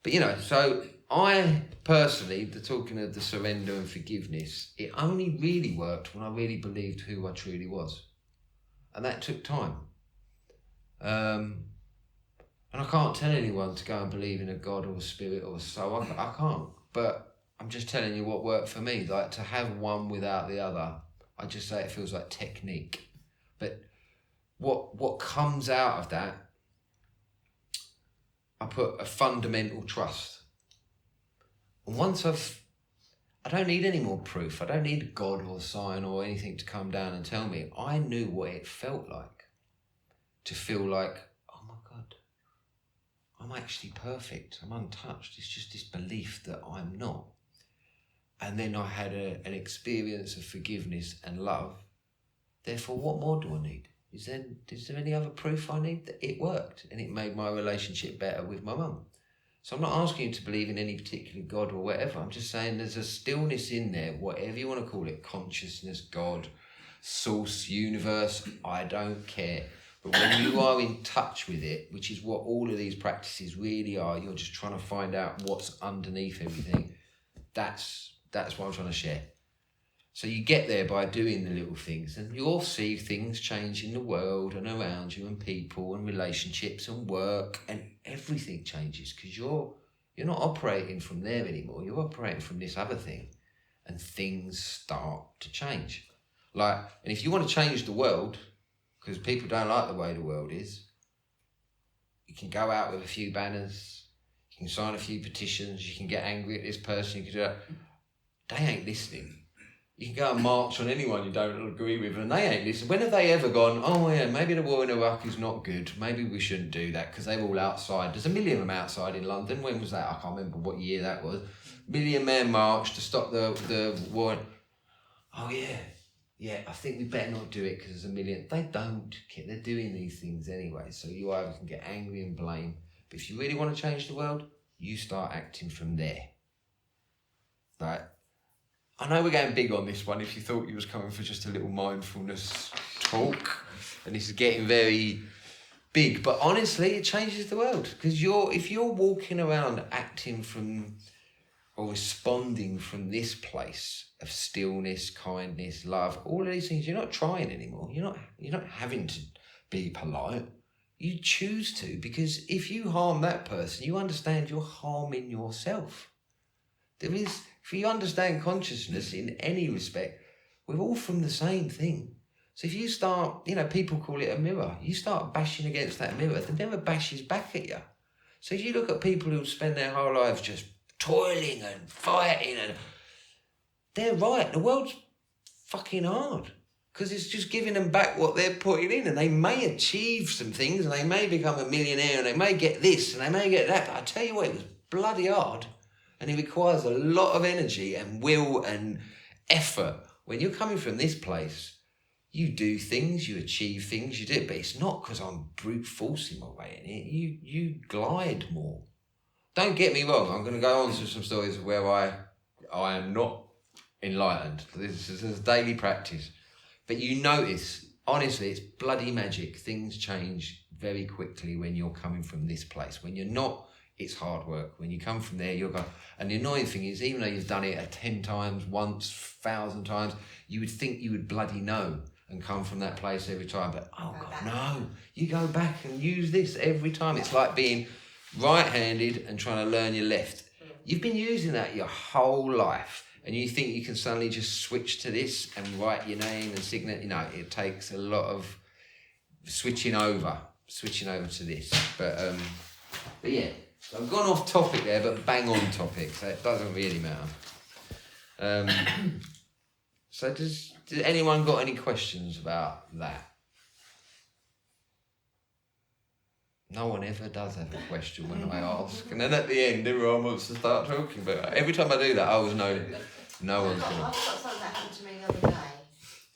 But so I personally, talking of the surrender and forgiveness, it only really worked when I really believed who I truly was. And that took time. And I can't tell anyone to go and believe in a God or a spirit or a soul. I can't. But I'm just telling you what worked for me. Like, to have one without the other, I just say it feels like technique. But what comes out of that, I put a fundamental trust. And once I don't need any more proof. I don't need God or sign or anything to come down and tell me. I knew what it felt like. to feel like, oh my God, I'm actually perfect, I'm untouched. It's just this belief that I'm not. And then I had an experience of forgiveness and love. Therefore, what more do I need? Is there any other proof I need that it worked and it made my relationship better with my mum? So I'm not asking you to believe in any particular God or whatever. I'm just saying there's a stillness in there, whatever you want to call it, consciousness, God, source, universe, I don't care. But when you are in touch with it, which is what all of these practices really are, you're just trying to find out what's underneath everything. That's what I'm trying to share. So you get there by doing the little things, and you'll see things change in the world and around you, and people and relationships and work, and everything changes because you're not operating from there anymore. You're operating from this other thing, and things start to change. And if you want to change the world, because people don't like the way the world is, you can go out with a few banners, you can sign a few petitions, you can get angry at this person, you can do that. They ain't listening. You can go and march on anyone you don't agree with, and they ain't listening. When have they ever gone, oh yeah, maybe the war in Iraq is not good, maybe we shouldn't do that, because they're all outside. There's a million of them outside in London. When was that? I can't remember what year that was. Million men marched to stop the war. Oh yeah, I think we better not do it because there's a million. They don't care. They're doing these things anyway. So you either can get angry and blame, but if you really want to change the world, you start acting from there. Right? I know we're going big on this one if you thought you was coming for just a little mindfulness talk, and this is getting very big, but honestly it changes the world, because if you're walking around acting from or responding from this place of stillness, kindness, love, all of these things, you're not trying anymore. You're not having to be polite. You choose to, because if you harm that person, you understand you're harming yourself. If you understand consciousness in any respect, we're all from the same thing. So if you start, people call it a mirror, you start bashing against that mirror, the mirror bashes back at you. So if you look at people who spend their whole lives just toiling and fighting, and they're right, the world's fucking hard, because it's just giving them back what they're putting in, and they may achieve some things, and they may become a millionaire, and they may get this, and they may get that, but I tell you what, it was bloody hard. And it requires a lot of energy and will and effort. When you're coming from this place, you do things, you achieve things, you do it. But it's not because I'm brute forcing my way in it. You glide more. Don't get me wrong. I'm going to go on to some stories where I am not enlightened. This is a daily practice. But you notice, honestly, it's bloody magic. Things change very quickly when you're coming from this place. When you're not, it's hard work. When you come from there, you're going. And the annoying thing is, even though you've done it 10 times, once, 1,000 times, you would think you would bloody know and come from that place every time. But oh God, no! You go back and use this every time. It's like being right-handed and trying to learn your left. You've been using that your whole life, and you think you can suddenly just switch to this and write your name and signet. It takes a lot of switching over to this. But yeah. So I've gone off topic there, but bang on topic, so it doesn't really matter. So does anyone got any questions about that? No one ever does have a question when I ask, and then at the end everyone wants to start talking. But every time I do that, I always know no one's going to. I've got something that happened to me the other day.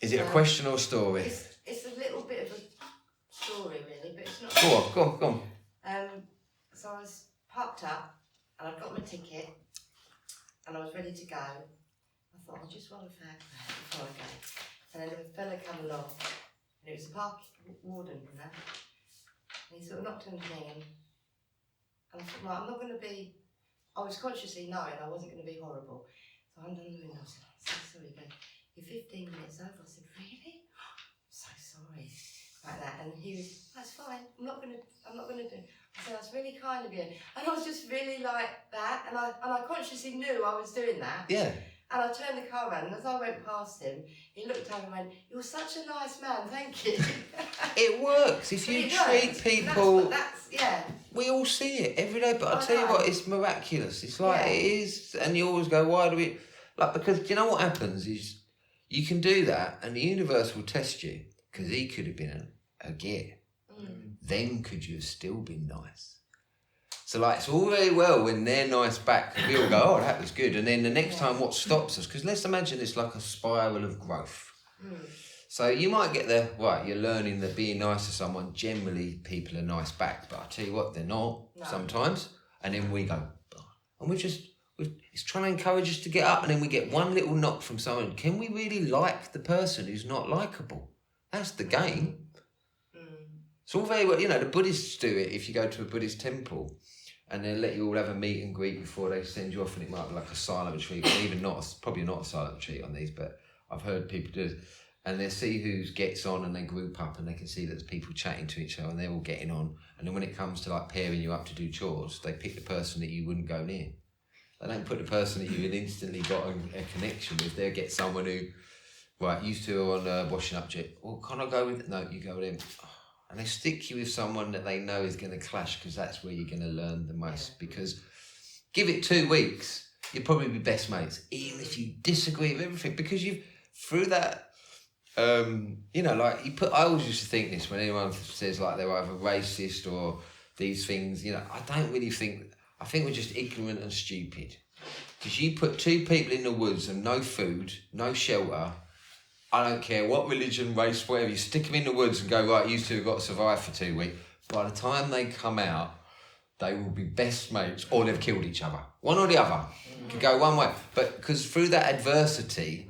Is it a question or a story? It's a little bit of a story, really, but it's not. Go on. So I was parked up, and I'd got my ticket, and I was ready to go. I thought, I'll just roll a fag before I go. And then there was a fella come along, and it was a park warden, And he sort of knocked on the thing, and I thought, I'm not going to be. I was consciously knowing I wasn't going to be horrible. So I undone the window. I said, I'm so sorry. He goes, you're 15 minutes over. I said, really? I'm so sorry. Like that, and he was, that's fine. I'm not gonna do. I said, that's really kind of you. And I was just really like that, and I consciously knew I was doing that. Yeah. And I turned the car around, and as I went past him, he looked over and went, "You're such a nice man, thank you." It works if you treat people. That's yeah. We all see it every day, but I tell you what, it's miraculous. It's like it is, and you always go, "Why do we?" Because do you know what happens is you can do that, and the universe will test you, because he could have been a git. then could you have still been nice? So like, it's all very well when they're nice back, and we all go, oh, that was good. And then the next time, what stops us? Because let's imagine it's like a spiral of growth. So you might get there, right, you're learning that being nice to someone, generally people are nice back. But I tell you what, they're not sometimes. And then we go, and it's trying to encourage us to get up. And then we get one little knock from someone. Can we really like the person who's not likeable? That's the game. It's all very well, the Buddhists do it if you go to a Buddhist temple. And they'll let you all have a meet and greet before they send you off, and it might be like a silent retreat, or even probably not a silent retreat on these, but I've heard people do it. And they'll see who gets on, and they group up, and they can see that there's people chatting to each other, and they're all getting on. And then when it comes to like pairing you up to do chores, they pick the person that you wouldn't go near. They don't put the person that you had instantly got a connection with. They'll get someone who, right, used to on washing up jet. Well, can I go with? No, you go with him. And they stick you with someone that they know is going to clash, because that's where you're going to learn the most. Because give it 2 weeks, you'll probably be best mates, even if you disagree with everything. Because you've, through that, I always used to think this when anyone says like they're either racist or these things, I don't really think, I think we're just ignorant and stupid. Because you put 2 people in the woods and no food, no shelter, I don't care what religion, race, whatever, you stick them in the woods and go, right, you two have got to survive for 2 weeks. By the time they come out, they will be best mates, or they've killed each other. One or the other. Could go one way. But because through that adversity,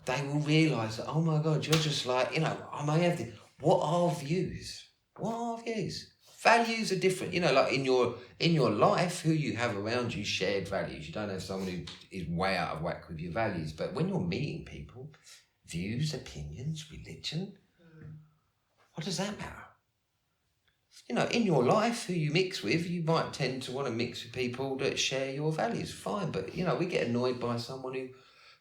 they will realise that, oh my God, you're just like, I may have this. What are views? What are views? Values are different. Like in your life, who you have around you, shared values. You don't have someone who is way out of whack with your values. But when you're meeting people, views, opinions, religion, what does that matter? In your life, who you mix with, you might tend to want to mix with people that share your values. Fine, but, we get annoyed by someone who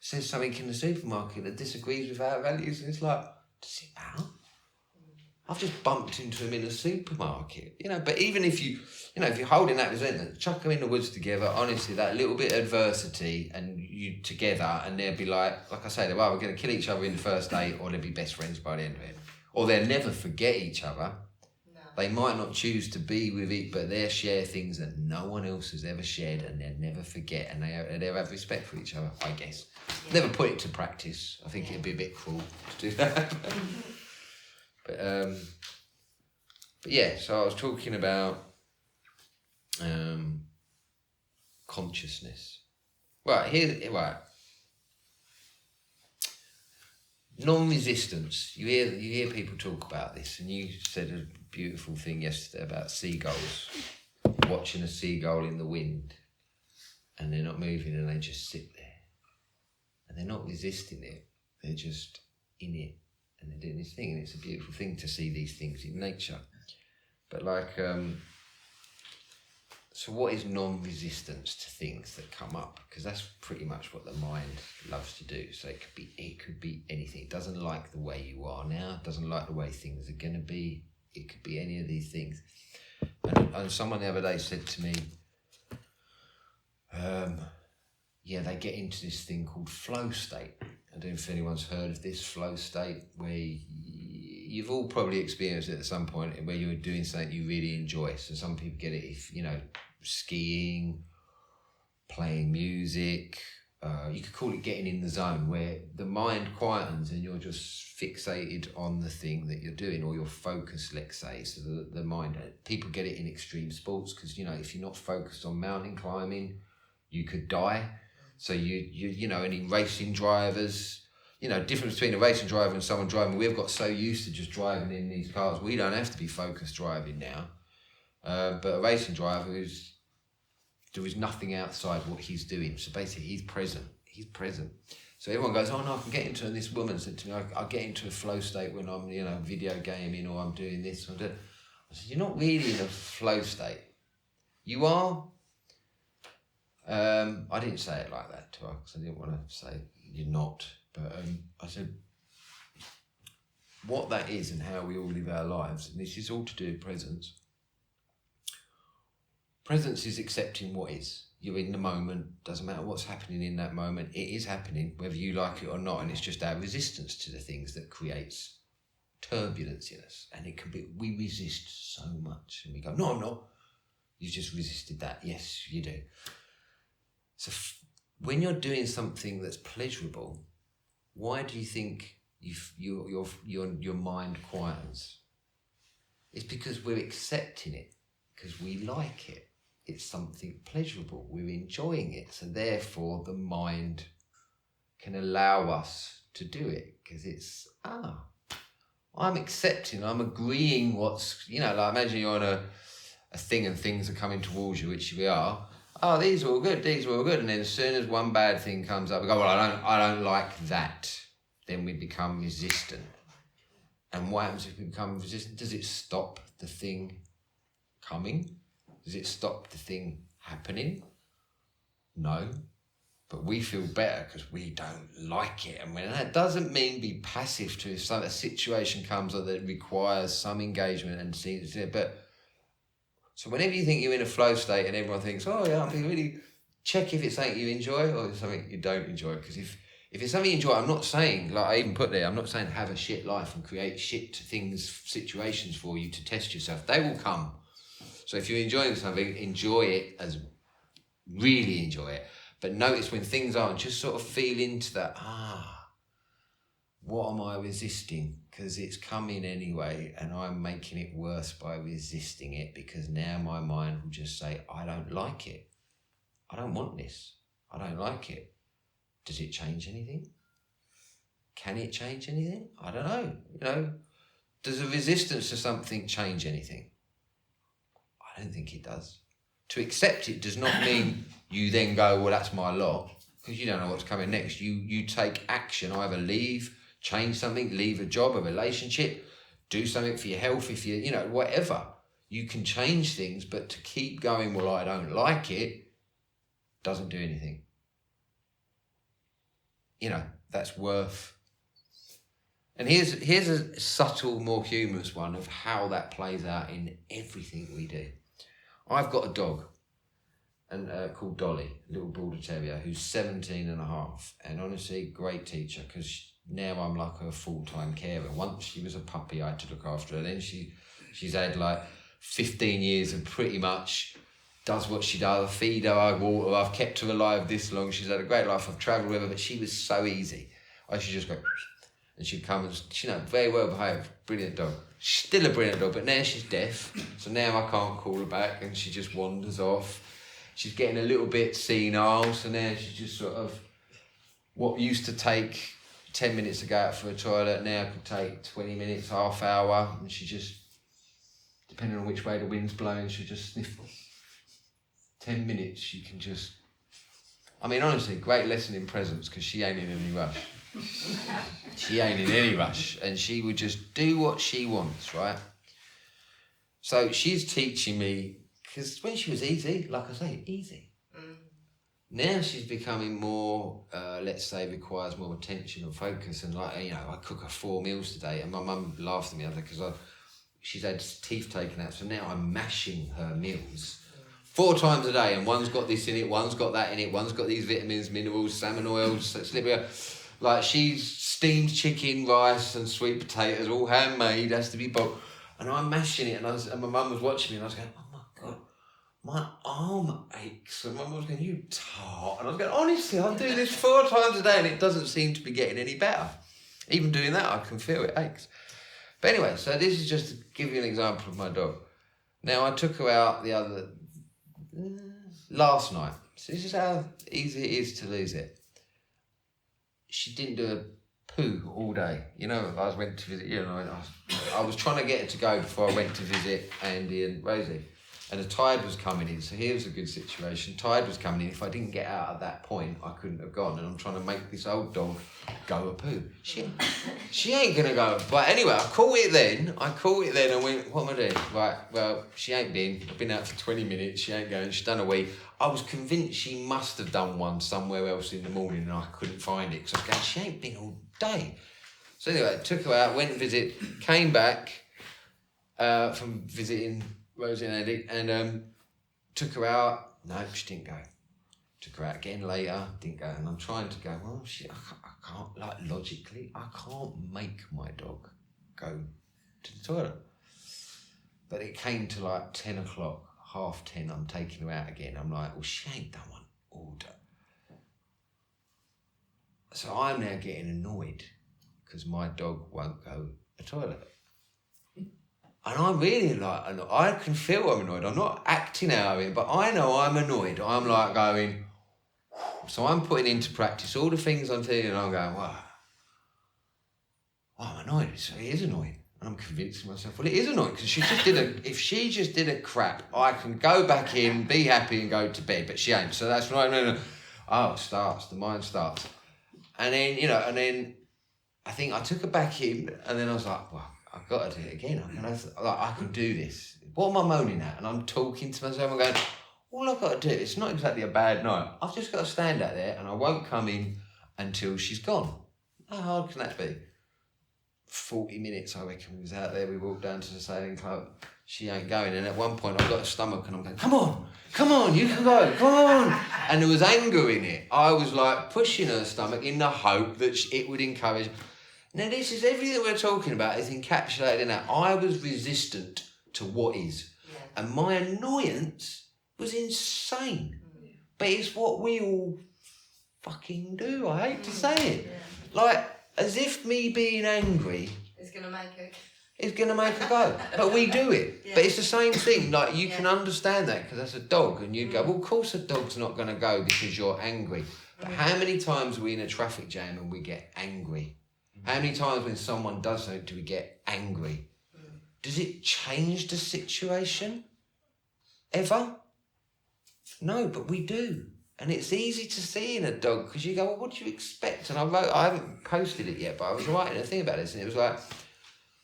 says something in the supermarket that disagrees with our values, and it's like, does it matter? I've just bumped into him in a supermarket, but even if if you're holding that resentment, chuck them in the woods together, honestly, that little bit of adversity and you together, and they'll be like I say, they're either going to kill each other in the first date, or they'll be best friends by the end of it. Or they'll never forget each other. No. They might not choose to be with each, but they'll share things that no one else has ever shared, and they'll never forget, and they'll have respect for each other, I guess. Yeah. Never put it to practice. I think it'd be a bit cruel to do that. But yeah, so I was talking about consciousness. Right. Non-resistance. You hear people talk about this, and you said a beautiful thing yesterday about seagulls, watching a seagull in the wind, and they're not moving, and they just sit there, and they're not resisting it. They're just in it. And they're doing this thing, and it's a beautiful thing to see these things in nature. But so what is non-resistance to things that come up? Because that's pretty much what the mind loves to do. So it could be anything. It doesn't like the way you are now. It doesn't like the way things are going to be. It could be any of these things. And someone the other day said to me, they get into this thing called flow state. I don't know if anyone's heard of this flow state, where you've all probably experienced it at some point, where you're doing something you really enjoy. So some people get it if, skiing, playing music. You could call it getting in the zone, where the mind quietens and you're just fixated on the thing that you're doing, or you're focused, let's say. So the mind, people get it in extreme sports, because, if you're not focused on mountain climbing, you could die. So any racing drivers, difference between a racing driver and someone driving. We've got so used to just driving in these cars, we don't have to be focused driving now. But a racing driver there is nothing outside what he's doing. So basically, he's present. So everyone goes, oh no, I can get into. And this woman said to me, I get into a flow state when I'm video gaming, or I'm doing this or that. I said, you're not really in a flow state. You are. I didn't say it like that to her, because I didn't want to say you're not. But I said, what that is and how we all live our lives, and this is all to do with presence. Presence is accepting what is. You're in the moment, doesn't matter what's happening in that moment, it is happening, whether you like it or not, and it's just our resistance to the things that creates turbulence in us, and it can be, we resist so much, and we go, no, I'm not. You just resisted that. Yes, you do. So when you're doing something that's pleasurable, why do you think your mind quietens? It's because we're accepting it, because we like it. It's something pleasurable. We're enjoying it. So therefore, the mind can allow us to do it, because it's, I'm accepting, I'm agreeing what's, like imagine you're on a thing and things are coming towards you, which we are. Oh, these are all good, and then as soon as one bad thing comes up, we go, well, I don't like that. Then we become resistant. And what happens if we become resistant? Does it stop the thing coming? Does it stop the thing happening? No. But we feel better because we don't like it. And when that doesn't mean be passive to if a situation comes up that requires some engagement and seems to, but so whenever you think you're in a flow state and everyone thinks, oh yeah, I'm feeling really, check if it's something you enjoy or it's something you don't enjoy. Because if it's something you enjoy, I'm not saying, like I even put there, I'm not saying have a shit life and create shit things, situations for you to test yourself. They will come. So if you're enjoying something, enjoy it as really enjoy it. But notice when things aren't, just sort of feel into that, what am I resisting? Because it's coming anyway and I'm making it worse by resisting it, because now my mind will just say, I don't like it. I don't want this. I don't like it. Does it change anything? Can it change anything? I don't know. Does a resistance to something change anything? I don't think it does. To accept it does not mean you then go, well, that's my lot, because you don't know what's coming next. You take action, either leave, change something, leave a job, a relationship, do something for your health, if you whatever. You can change things, but to keep going, well, I don't like it, doesn't do anything. That's worth. And here's a subtle, more humorous one of how that plays out in everything we do. I've got a dog and called Dolly, a little border terrier, who's 17 and a half. And honestly, great teacher, because now I'm like her full-time carer. Once she was a puppy, I had to look after her. Then she's had like 15 years and pretty much does what she does. I feed her, I water her, I've kept her alive this long. She's had a great life. I've travelled with her, but she was so easy. I should just go, and she'd come and, very well behaved, brilliant dog. She's still a brilliant dog, but now she's deaf, so now I can't call her back, and she just wanders off. She's getting a little bit senile, so now she's just sort of, what used to take 10 minutes to go out for a toilet now could take 20 minutes, half hour, and she just, depending on which way the wind's blowing, she'll just sniff. 10 minutes, she can just, honestly, great lesson in presence, because she ain't in any rush. She ain't in any rush, and she would just do what she wants, right? So she's teaching me, because when she was easy, like I say, easy. Now she's becoming more, let's say, requires more attention and focus, and I cook her 4 meals today, and my mum laughed at me because she's had teeth taken out, so now I'm mashing her meals 4 times a day, and one's got this in it, one's got that in it, one's got these vitamins, minerals, salmon oils, slippery. Like she's steamed chicken, rice and sweet potatoes, all handmade, has to be boiled. And I'm mashing it, and my mum was watching me, and I was going, oh my God, my arm aches. And my mum was going, you tart. And I was going, honestly, I'm doing this 4 times a day and it doesn't seem to be getting any better. Even doing that, I can feel it aches. But anyway, so this is just to give you an example of my dog. Now, I took her out last night. So this is how easy it is to lose it. She didn't do a poo all day. I went to visit I was trying to get her to go before I went to visit Andy and Rosie. And the tide was coming in, so here's a good situation. Tide was coming in. If I didn't get out at that point, I couldn't have gone. And I'm trying to make this old dog go a poo. She ain't going to go. But anyway, I caught it then and went, what am I doing? Right, well, she ain't been. I've been out for 20 minutes. She ain't going. She's done a wee. I was convinced she must have done one somewhere else in the morning and I couldn't find it. Because I was going, she ain't been all day. So anyway, took her out, went to visit, came back from visiting Rosie and Andy, and took her out. No, she didn't go. Took her out again later, didn't go. And I'm trying to go, well, I can't, like logically, I can't make my dog go to the toilet. But it came to like 10 o'clock, 10:30, I'm taking her out again. I'm like, well, she ain't done one all day. So I'm now getting annoyed because my dog won't go to the toilet. And I'm really like, I can feel I'm annoyed. I'm not acting out of it, but I know I'm annoyed. I'm like going, so I'm putting into practice all the things I'm feeling, and I'm going, wow, I'm annoyed. So it is annoying. And I'm convincing myself, well, it is annoying because if she just did a crap, I can go back in, be happy and go to bed, but she ain't. So that's right. No. Oh, the mind starts. And then, I think I took her back in, and then I was like, well, I've got to do it again. I can do this. What am I moaning at? And I'm talking to myself and going, all I've got to do, it's not exactly a bad night. I've just got to stand out there and I won't come in until she's gone. How hard can that be? 40 minutes, I reckon, we was out there. We walked down to the sailing club. She ain't going. And at one point, I've got a stomach and I'm going, come on, you can go, come on. And there was anger in it. I was like pushing her stomach in the hope that it would encourage. Now, this is everything we're talking about is encapsulated in that. I was resistant to what is. Yeah. And my annoyance was insane. Mm. But it's what we all fucking do. I hate to say it. Yeah. Like, as if me being angry is going to make it. It's going to make her go. But we do it. Yeah. But it's the same thing. Like, you can understand that because that's a dog. And you go, well, of course a dog's not going to go because you're angry. But how many times are we in a traffic jam and we get angry? How many times when someone does something do we get angry? Does it change the situation? Ever? No, but we do. And it's easy to see in a dog because you go, well, what do you expect? And I haven't posted it yet, but I was writing a thing about this and it was like,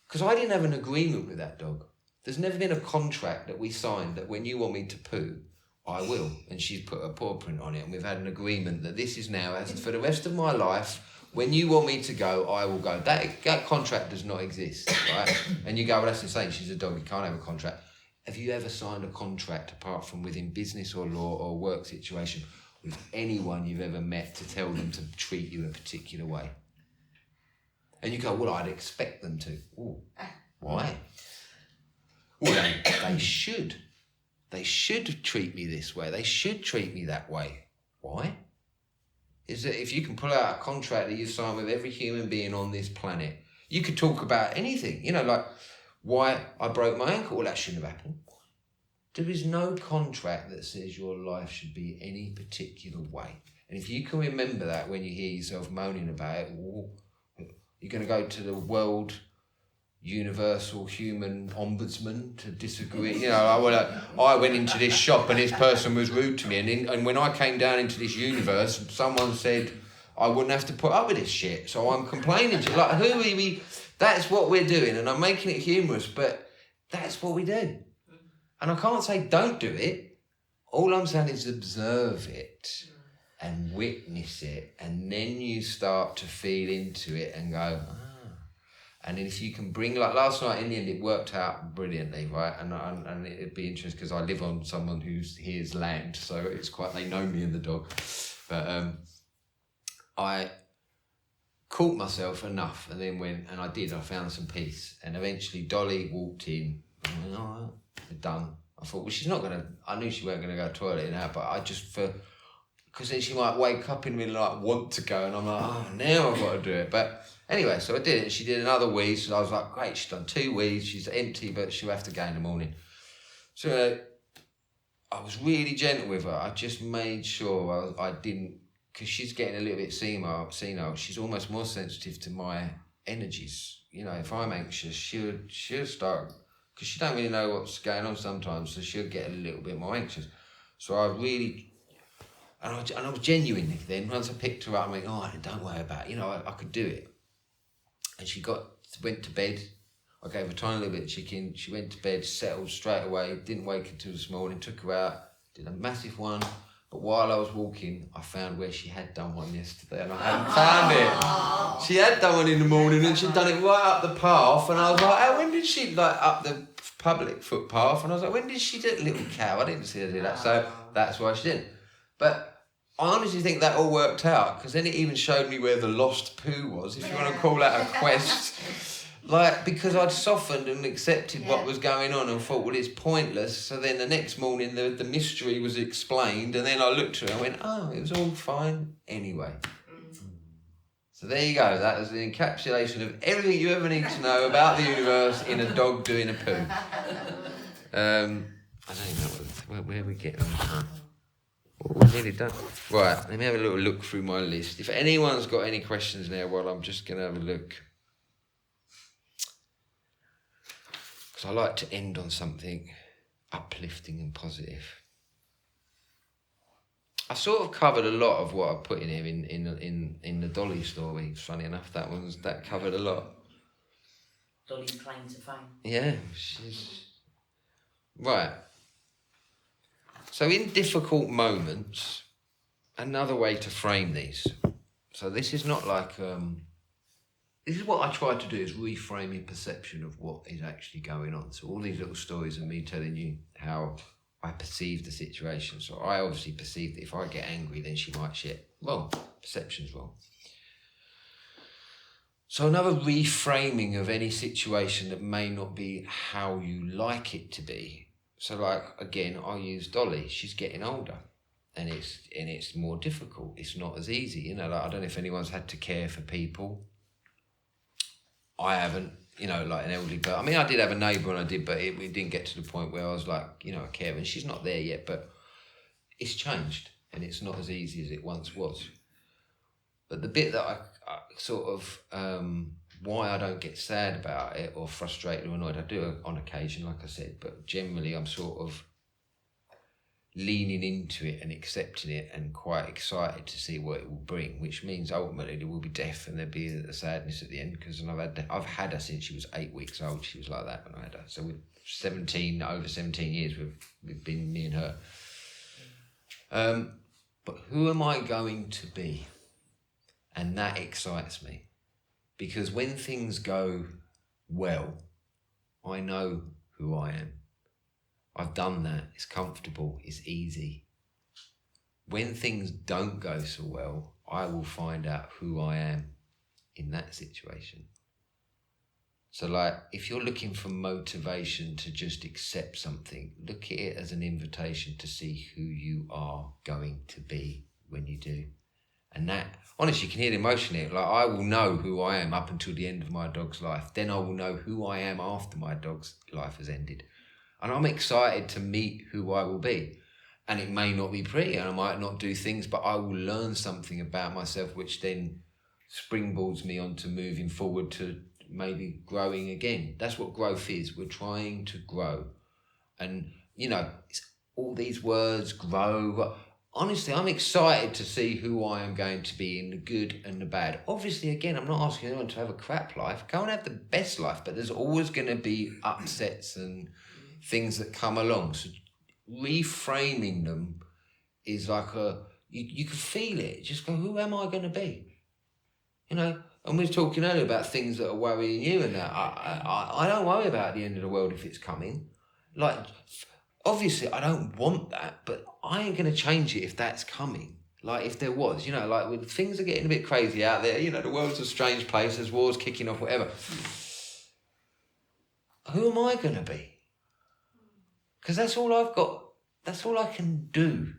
because I didn't have an agreement with that dog. There's never been a contract that we signed that when you want me to poo, I will. And she's put her paw print on it and we've had an agreement that this is now, as for the rest of my life, when you want me to go, I will go. That contract does not exist, right? And you go, well, that's insane. She's a dog. You can't have a contract. Have you ever signed a contract, apart from within business or law or work situation, with anyone you've ever met to tell them to treat you a particular way? And you go, well, I'd expect them to. Ooh, why? Well, they should. They should treat me this way. They should treat me that way. Why? Is that if you can pull out a contract that you sign with every human being on this planet, you could talk about anything, like why I broke my ankle. Well, that shouldn't have happened. There is no contract that says your life should be any particular way. And if you can remember that when you hear yourself moaning about it, you're going to go to the world universal human ombudsman to disagree. I went into this shop and this person was rude to me, and when I came down into this universe, someone said I wouldn't have to put up with this shit, so I'm complaining to you. Like, who are we? That's what we're doing, and I'm making it humorous, but that's what we do. And I can't say don't do it. All I'm saying is observe it and witness it, and then you start to feel into it and go, and then if you can bring, like last night in the end, it worked out brilliantly, right? And it'd be interesting because I live on someone who's here's land, so it's quite, they know me and the dog. But I caught myself enough, and then I found some peace. And eventually Dolly walked in, and I went, all right, we're done. I thought, well, I knew she weren't going to go to the toilet now, but I just, because then she might wake up in the middle and want to go, and I'm like, oh, now I've got to do it. But anyway, so I did it. She did another wee, so I was like, great, she's done 2 wees. She's empty, but she'll have to go in the morning. So I was really gentle with her. I just made sure I didn't, because she's getting a little bit senile. She's almost more sensitive to my energies. If I'm anxious, she'll start, because she don't really know what's going on sometimes, so she'll get a little bit more anxious. So I really... And I was genuine then. Once I picked her up, I'm like, oh, don't worry about it. I could do it. And she went to bed. I gave her a tiny little bit of chicken. She went to bed, settled straight away, didn't wake until this morning, took her out, did a massive one. But while I was walking, I found where she had done one yesterday and I hadn't found it. She had done one in the morning and she'd done it right up the path. And I was like, when did she, up the public footpath? And I was like, when did she do it, little cow? I didn't see her do that. So that's why she didn't. But I honestly think that all worked out, because then it even showed me where the lost poo was, if you want to call that a quest. Like, because I'd softened and accepted what Yeah. was going on and thought, well, it's pointless. So then the next morning, the mystery was explained, and then I looked at it and went, oh, it was all fine anyway. So there you go. That was the encapsulation of everything you ever need to know about the universe in a dog doing a poo. I don't even know where we get on. We're nearly done. Right, let me have a little look through my list. If anyone's got any questions now, well, I'm just going to have a look. Because I like to end on something uplifting and positive. I sort of covered a lot of what I put in here in the Dolly story. Funny enough, that covered a lot. Dolly's claim to fame. Yeah, she's right. So in difficult moments, another way to frame these. So this is not like this is what I try to do, is reframe your perception of what is actually going on. So all these little stories of me telling you how I perceive the situation. So I obviously perceive that if I get angry, then she might shit. Wrong. Perception's wrong. So another reframing of any situation that may not be how you like it to be. So like, again, I'll use Dolly. She's getting older. And it's more difficult. It's not as easy. You know, like, I don't know if anyone's had to care for people. I haven't, you know, like an elderly person. I mean, I did have a neighbour and I did, but we didn't get to the point where I was like, you know, a carer. And she's not there yet, but it's changed and it's not as easy as it once was. But the bit that I sort of, why I don't get sad about it or frustrated or annoyed, I do on occasion, like I said, but generally I'm sort of leaning into it and accepting it and quite excited to see what it will bring, which means ultimately there will be death and there'll be a sadness at the end, because I've had her since she was 8 weeks old. She was like that when I had her. So with over 17 years we've been, me and her. But who am I going to be? And that excites me, because when things go well, I know who I am. I've done that. It's comfortable. It's easy. When things don't go so well, I will find out who I am in that situation. So like, if you're looking for motivation to just accept something, look at it as an invitation to see who you are going to be when you do. And that, honestly, you can hear the emotion here. Like, I will know who I am up until the end of my dog's life. Then I will know who I am after my dog's life has ended. And I'm excited to meet who I will be. And it may not be pretty and I might not do things, but I will learn something about myself, which then springboards me onto moving forward to maybe growing again. That's what growth is. We're trying to grow. And, you know, it's all these words, grow. Honestly, I'm excited to see who I am going to be in the good and the bad. Obviously, again, I'm not asking anyone to have a crap life. Go and have the best life, but there's always going to be upsets and things that come along. So reframing them is like you can feel it. Just go, who am I going to be? You know, and we were talking earlier about things that are worrying you and that. I don't worry about the end of the world if it's coming. Like, obviously, I don't want that, but I ain't going to change it if that's coming. Like, if there was, you know, like, when things are getting a bit crazy out there, you know, the world's a strange place, there's wars kicking off, whatever. Who am I going to be? Because that's all I've got. That's all I can do.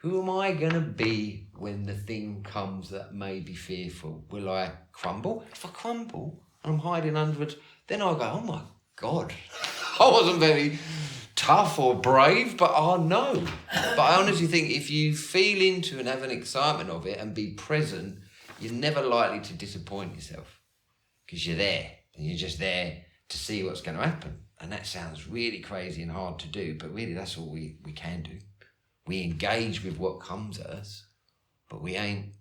Who am I going to be when the thing comes that may be fearful? Will I crumble? If I crumble and I'm hiding under it, then I'll go, oh my God, I wasn't very tough or brave, but I'll know. But I honestly think if you feel into and have an excitement of it and be present, you're never likely to disappoint yourself, because you're there and you're just there to see what's going to happen. And that sounds really crazy and hard to do, but really that's all we can do. We engage with what comes at us, but we ain't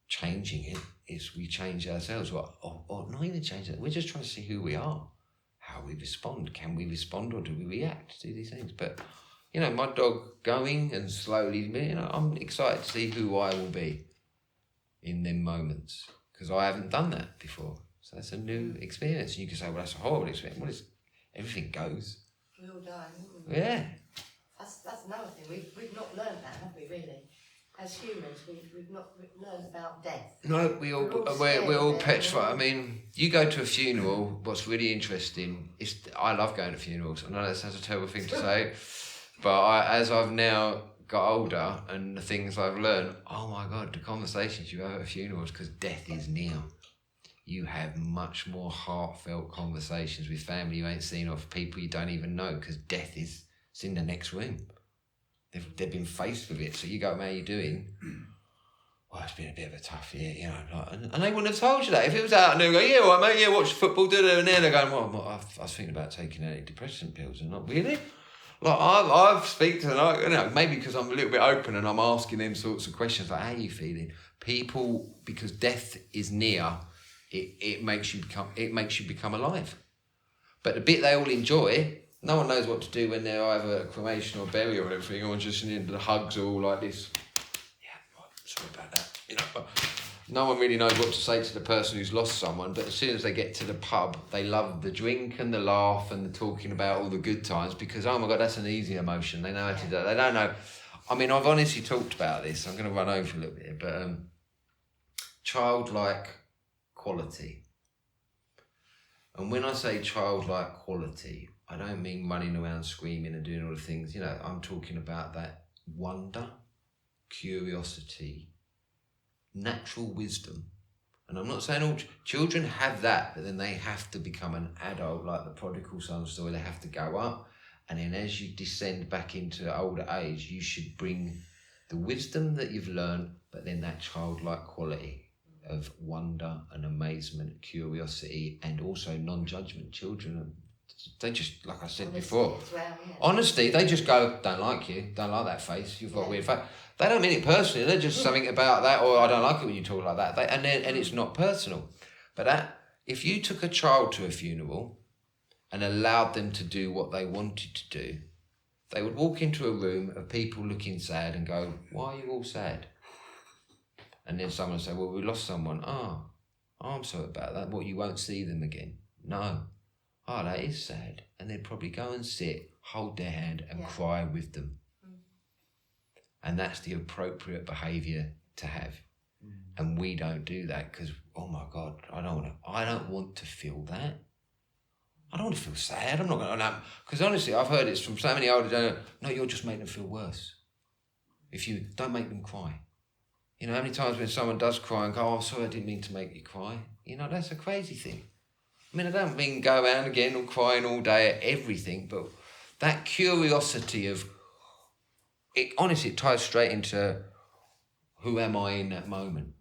changing it. It's we change ourselves, or not even change it. We're just trying to see who we are, how we respond. Can we respond or do we react to these things? But, you know, my dog going and slowly, you know, I'm excited to see who I will be in them moments, because I haven't done that before. So that's a new experience. And you can say, well, that's a horrible experience. Well, everything goes. We all die, wouldn't we? Yeah. That's another thing. We've not learned that, have we, really? as humans, we've not learned about death. No, we're all petrified. I mean, you go to a funeral. What's really interesting is I love going to funerals. I know that sounds a terrible thing to say, but as I've now got older and the things I've learned, oh my God, the conversations you have at funerals, because death is near. You have much more heartfelt conversations with family you ain't seen, or people you don't even know, because death is it's in the next room. They've been faced with it. So you go, man, how you doing? Well, it's been a bit of a tough year, you know. Like, and they wouldn't have told you that. If it was out and they go, yeah, all right, mate, yeah, watch football, and then they're going, well, I was thinking about taking antidepressant pills, and not really. Like, I've speak to them, you know, maybe because I'm a little bit open and I'm asking them sorts of questions, like, how are you feeling? People, because death is near, it makes you become alive. But the bit they all enjoy, no one knows what to do when they're either at cremation or burial or everything, or just the hugs are all like this. Yeah, right, sorry about that. You know, but no one really knows what to say to the person who's lost someone. But as soon as they get to the pub, they love the drink and the laugh and the talking about all the good times, because oh my God, that's an easy emotion. They know how to do that. They don't know. I mean, I've honestly talked about this. I'm going to run over a little bit, but childlike quality. And when I say childlike quality, I don't mean running around screaming and doing all the things, you know, I'm talking about that wonder, curiosity, natural wisdom. And I'm not saying all children have that, but then they have to become an adult, like the prodigal son story. They have to go up, and then as you descend back into older age, you should bring the wisdom that you've learned, but then that childlike quality of wonder and amazement, curiosity, and also non-judgment. Children, they just, like I said before, honesty, they just go, don't like you, don't like that face, you've got a weird face. They don't mean it personally, they're just something about that, or I don't like it when you talk like that. And it's not personal. But if you took a child to a funeral and allowed them to do what they wanted to do, they would walk into a room of people looking sad and go, why are you all sad? And then someone would say, well, we lost someone. Oh, I'm sorry about that. What, you won't see them again? No. Oh, that is sad. And they'd probably go and sit, hold their hand and cry with them. And that's the appropriate behaviour to have. And we don't do that because, oh my God, I don't want to feel that. I don't want to feel sad. I'm not going to, because honestly, I've heard it's from so many older generation. No, you'll just make them feel worse. If you don't make them cry. You know, how many times when someone does cry and go, oh, sorry, I didn't mean to make you cry. You know, that's a crazy thing. I mean, I don't mean go around again and crying all day at everything, but that curiosity of, it honestly it ties straight into who am I in that moment,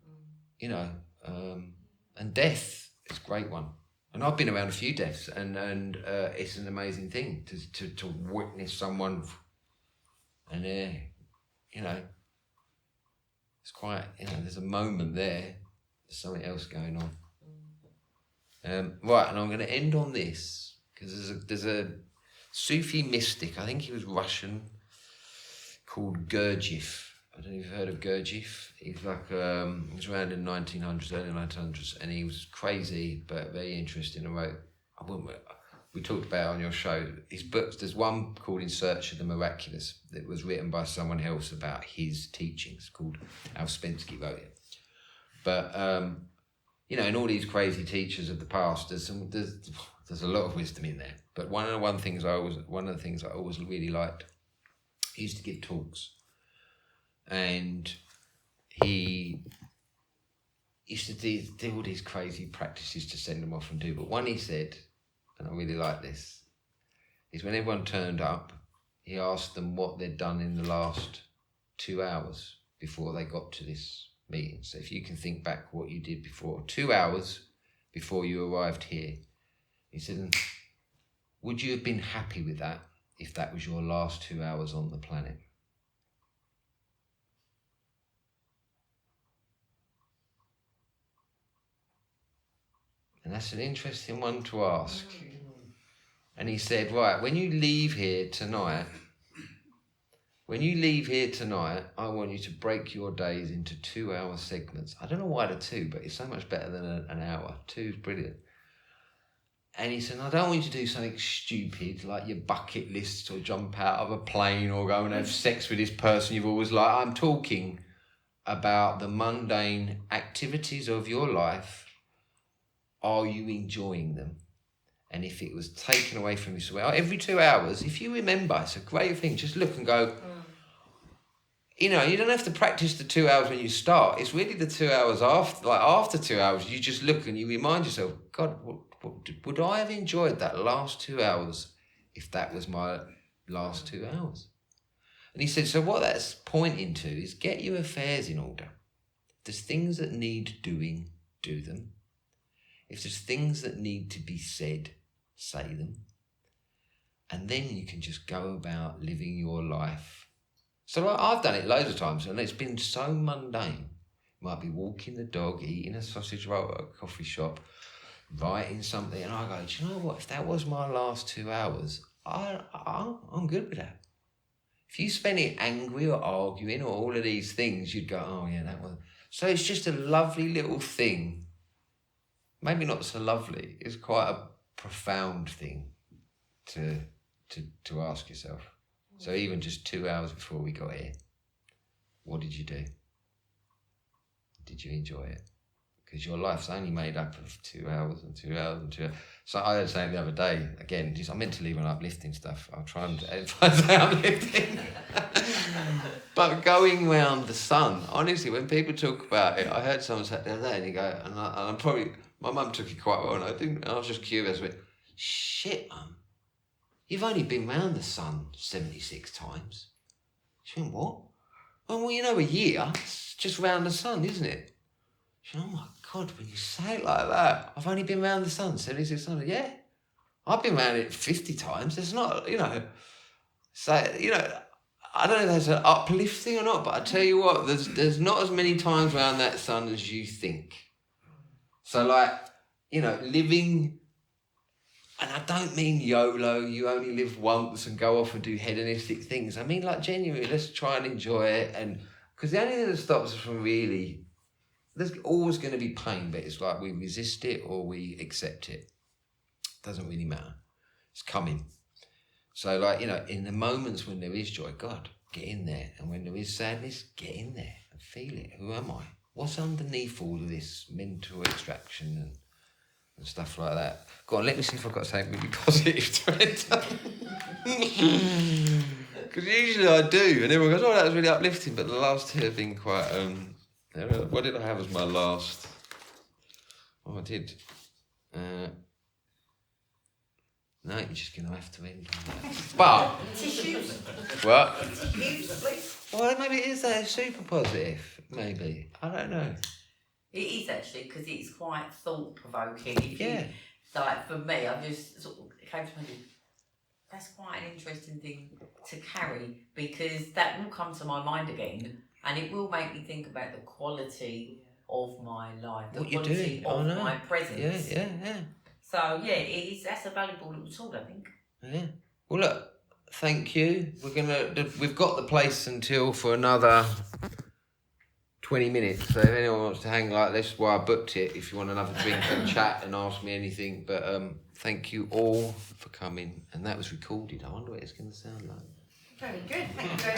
you know, and death is a great one. And I've been around a few deaths, and it's an amazing thing to witness someone, and you know, it's quite, you know, there's a moment there, there's something else going on. Right, and I'm going to end on this, because there's a Sufi mystic, I think he was Russian, called Gurdjieff. I don't know if you've heard of Gurdjieff. He's like, he was around in 1900s, early 1900s, and he was crazy, but very interesting. And we talked about it on your show. His books, there's one called In Search of the Miraculous that was written by someone else about his teachings, called Ouspensky wrote it. But, you know, in all these crazy teachers of the past, there's a lot of wisdom in there. But one of the things I always really liked, he used to give talks. And he used to do all these crazy practices to send them off and do. But one he said, and I really like this, is when everyone turned up, he asked them what they'd done in the last 2 hours before they got to this meeting. So if you can think back what you did before, 2 hours before you arrived here, he said, would you have been happy with that if that was your last 2 hours on the planet? And that's an interesting one to ask. And he said, right, when you leave here tonight, I want you to break your days into 2 hour segments. I don't know why the two, but it's so much better than an hour. 2 is brilliant. And he said, I don't want you to do something stupid, like your bucket list, or jump out of a plane, or go and have sex with this person you've always liked. I'm talking about the mundane activities of your life. Are you enjoying them? And if it was taken away from you, so every 2 hours, if you remember, it's a great thing. Just look and go. You know, you don't have to practice the 2 hours when you start. It's really the 2 hours after. Like after 2 hours, you just look and you remind yourself, God, would I have enjoyed that last 2 hours if that was my last 2 hours? And he said, so what that's pointing to is get your affairs in order. If there's things that need doing, do them. If there's things that need to be said, say them. And then you can just go about living your life. So I've done it loads of times and it's been so mundane. You might be walking the dog, eating a sausage roll at a coffee shop, writing something, and I go, do you know what? If that was my last 2 hours, I'm good with that. If you spend it angry or arguing or all of these things, you'd go, oh yeah, that was... So it's just a lovely little thing. Maybe not so lovely. It's quite a profound thing to ask yourself. So even just 2 hours before we got here, what did you do? Did you enjoy it? Because your life's only made up of 2 hours and 2 hours and 2 hours. So I was saying the other day, again, I'm meant to leave on uplifting stuff. I'll try and say uplifting. But going round the sun, honestly, when people talk about it, I heard someone say the other day, and you go, and I'm probably, my mum took it quite well, and I was just curious, but shit, Mum, you've only been round the sun 76 times. She went, what? Well, you know, a year, it's just round the sun, isn't it? She went, oh my God, when you say it like that, I've only been round the sun 76 times. Yeah, I've been round it 50 times. It's not, you know, so, you know, I don't know if that's an uplifting or not, but I tell you what, there's not as many times around that sun as you think. So like, you know, living, and I don't mean YOLO, you only live once and go off and do hedonistic things. I mean like genuinely, let's try and enjoy it. And because the only thing that stops us from really, there's always going to be pain, but it's like we resist it or we accept it. Doesn't really matter. It's coming. So like, you know, in the moments when there is joy, God, get in there. And when there is sadness, get in there and feel it. Who am I? What's underneath all of this mental extraction and stuff like that? Go on, let me see if I've got something really positive to enter. Because usually I do, and everyone goes, oh, that was really uplifting, but the last two have been quite, what did I have as my last? Oh, I did. No, you're just going to have to end on that. But... Tissues. What? Tissues, please. Well, maybe it is that super positive, maybe. I don't know. It is actually, because it's quite thought-provoking. Yeah. Like, for me, I just sort of it came to me, that's quite an interesting thing to carry, because that will come to my mind again, and it will make me think about the quality of my life, the What you're quality doing. of Oh, no. my presence. Yeah. So, yeah, that's a valuable little tool, I think. Yeah. Well, look, thank you. We've got the place until for another 20 minutes. So if anyone wants to hang like this, well, I booked it. If you want another drink and chat and ask me anything. But thank you all for coming. And that was recorded. I wonder what it's going to sound like. Very good. Thank you very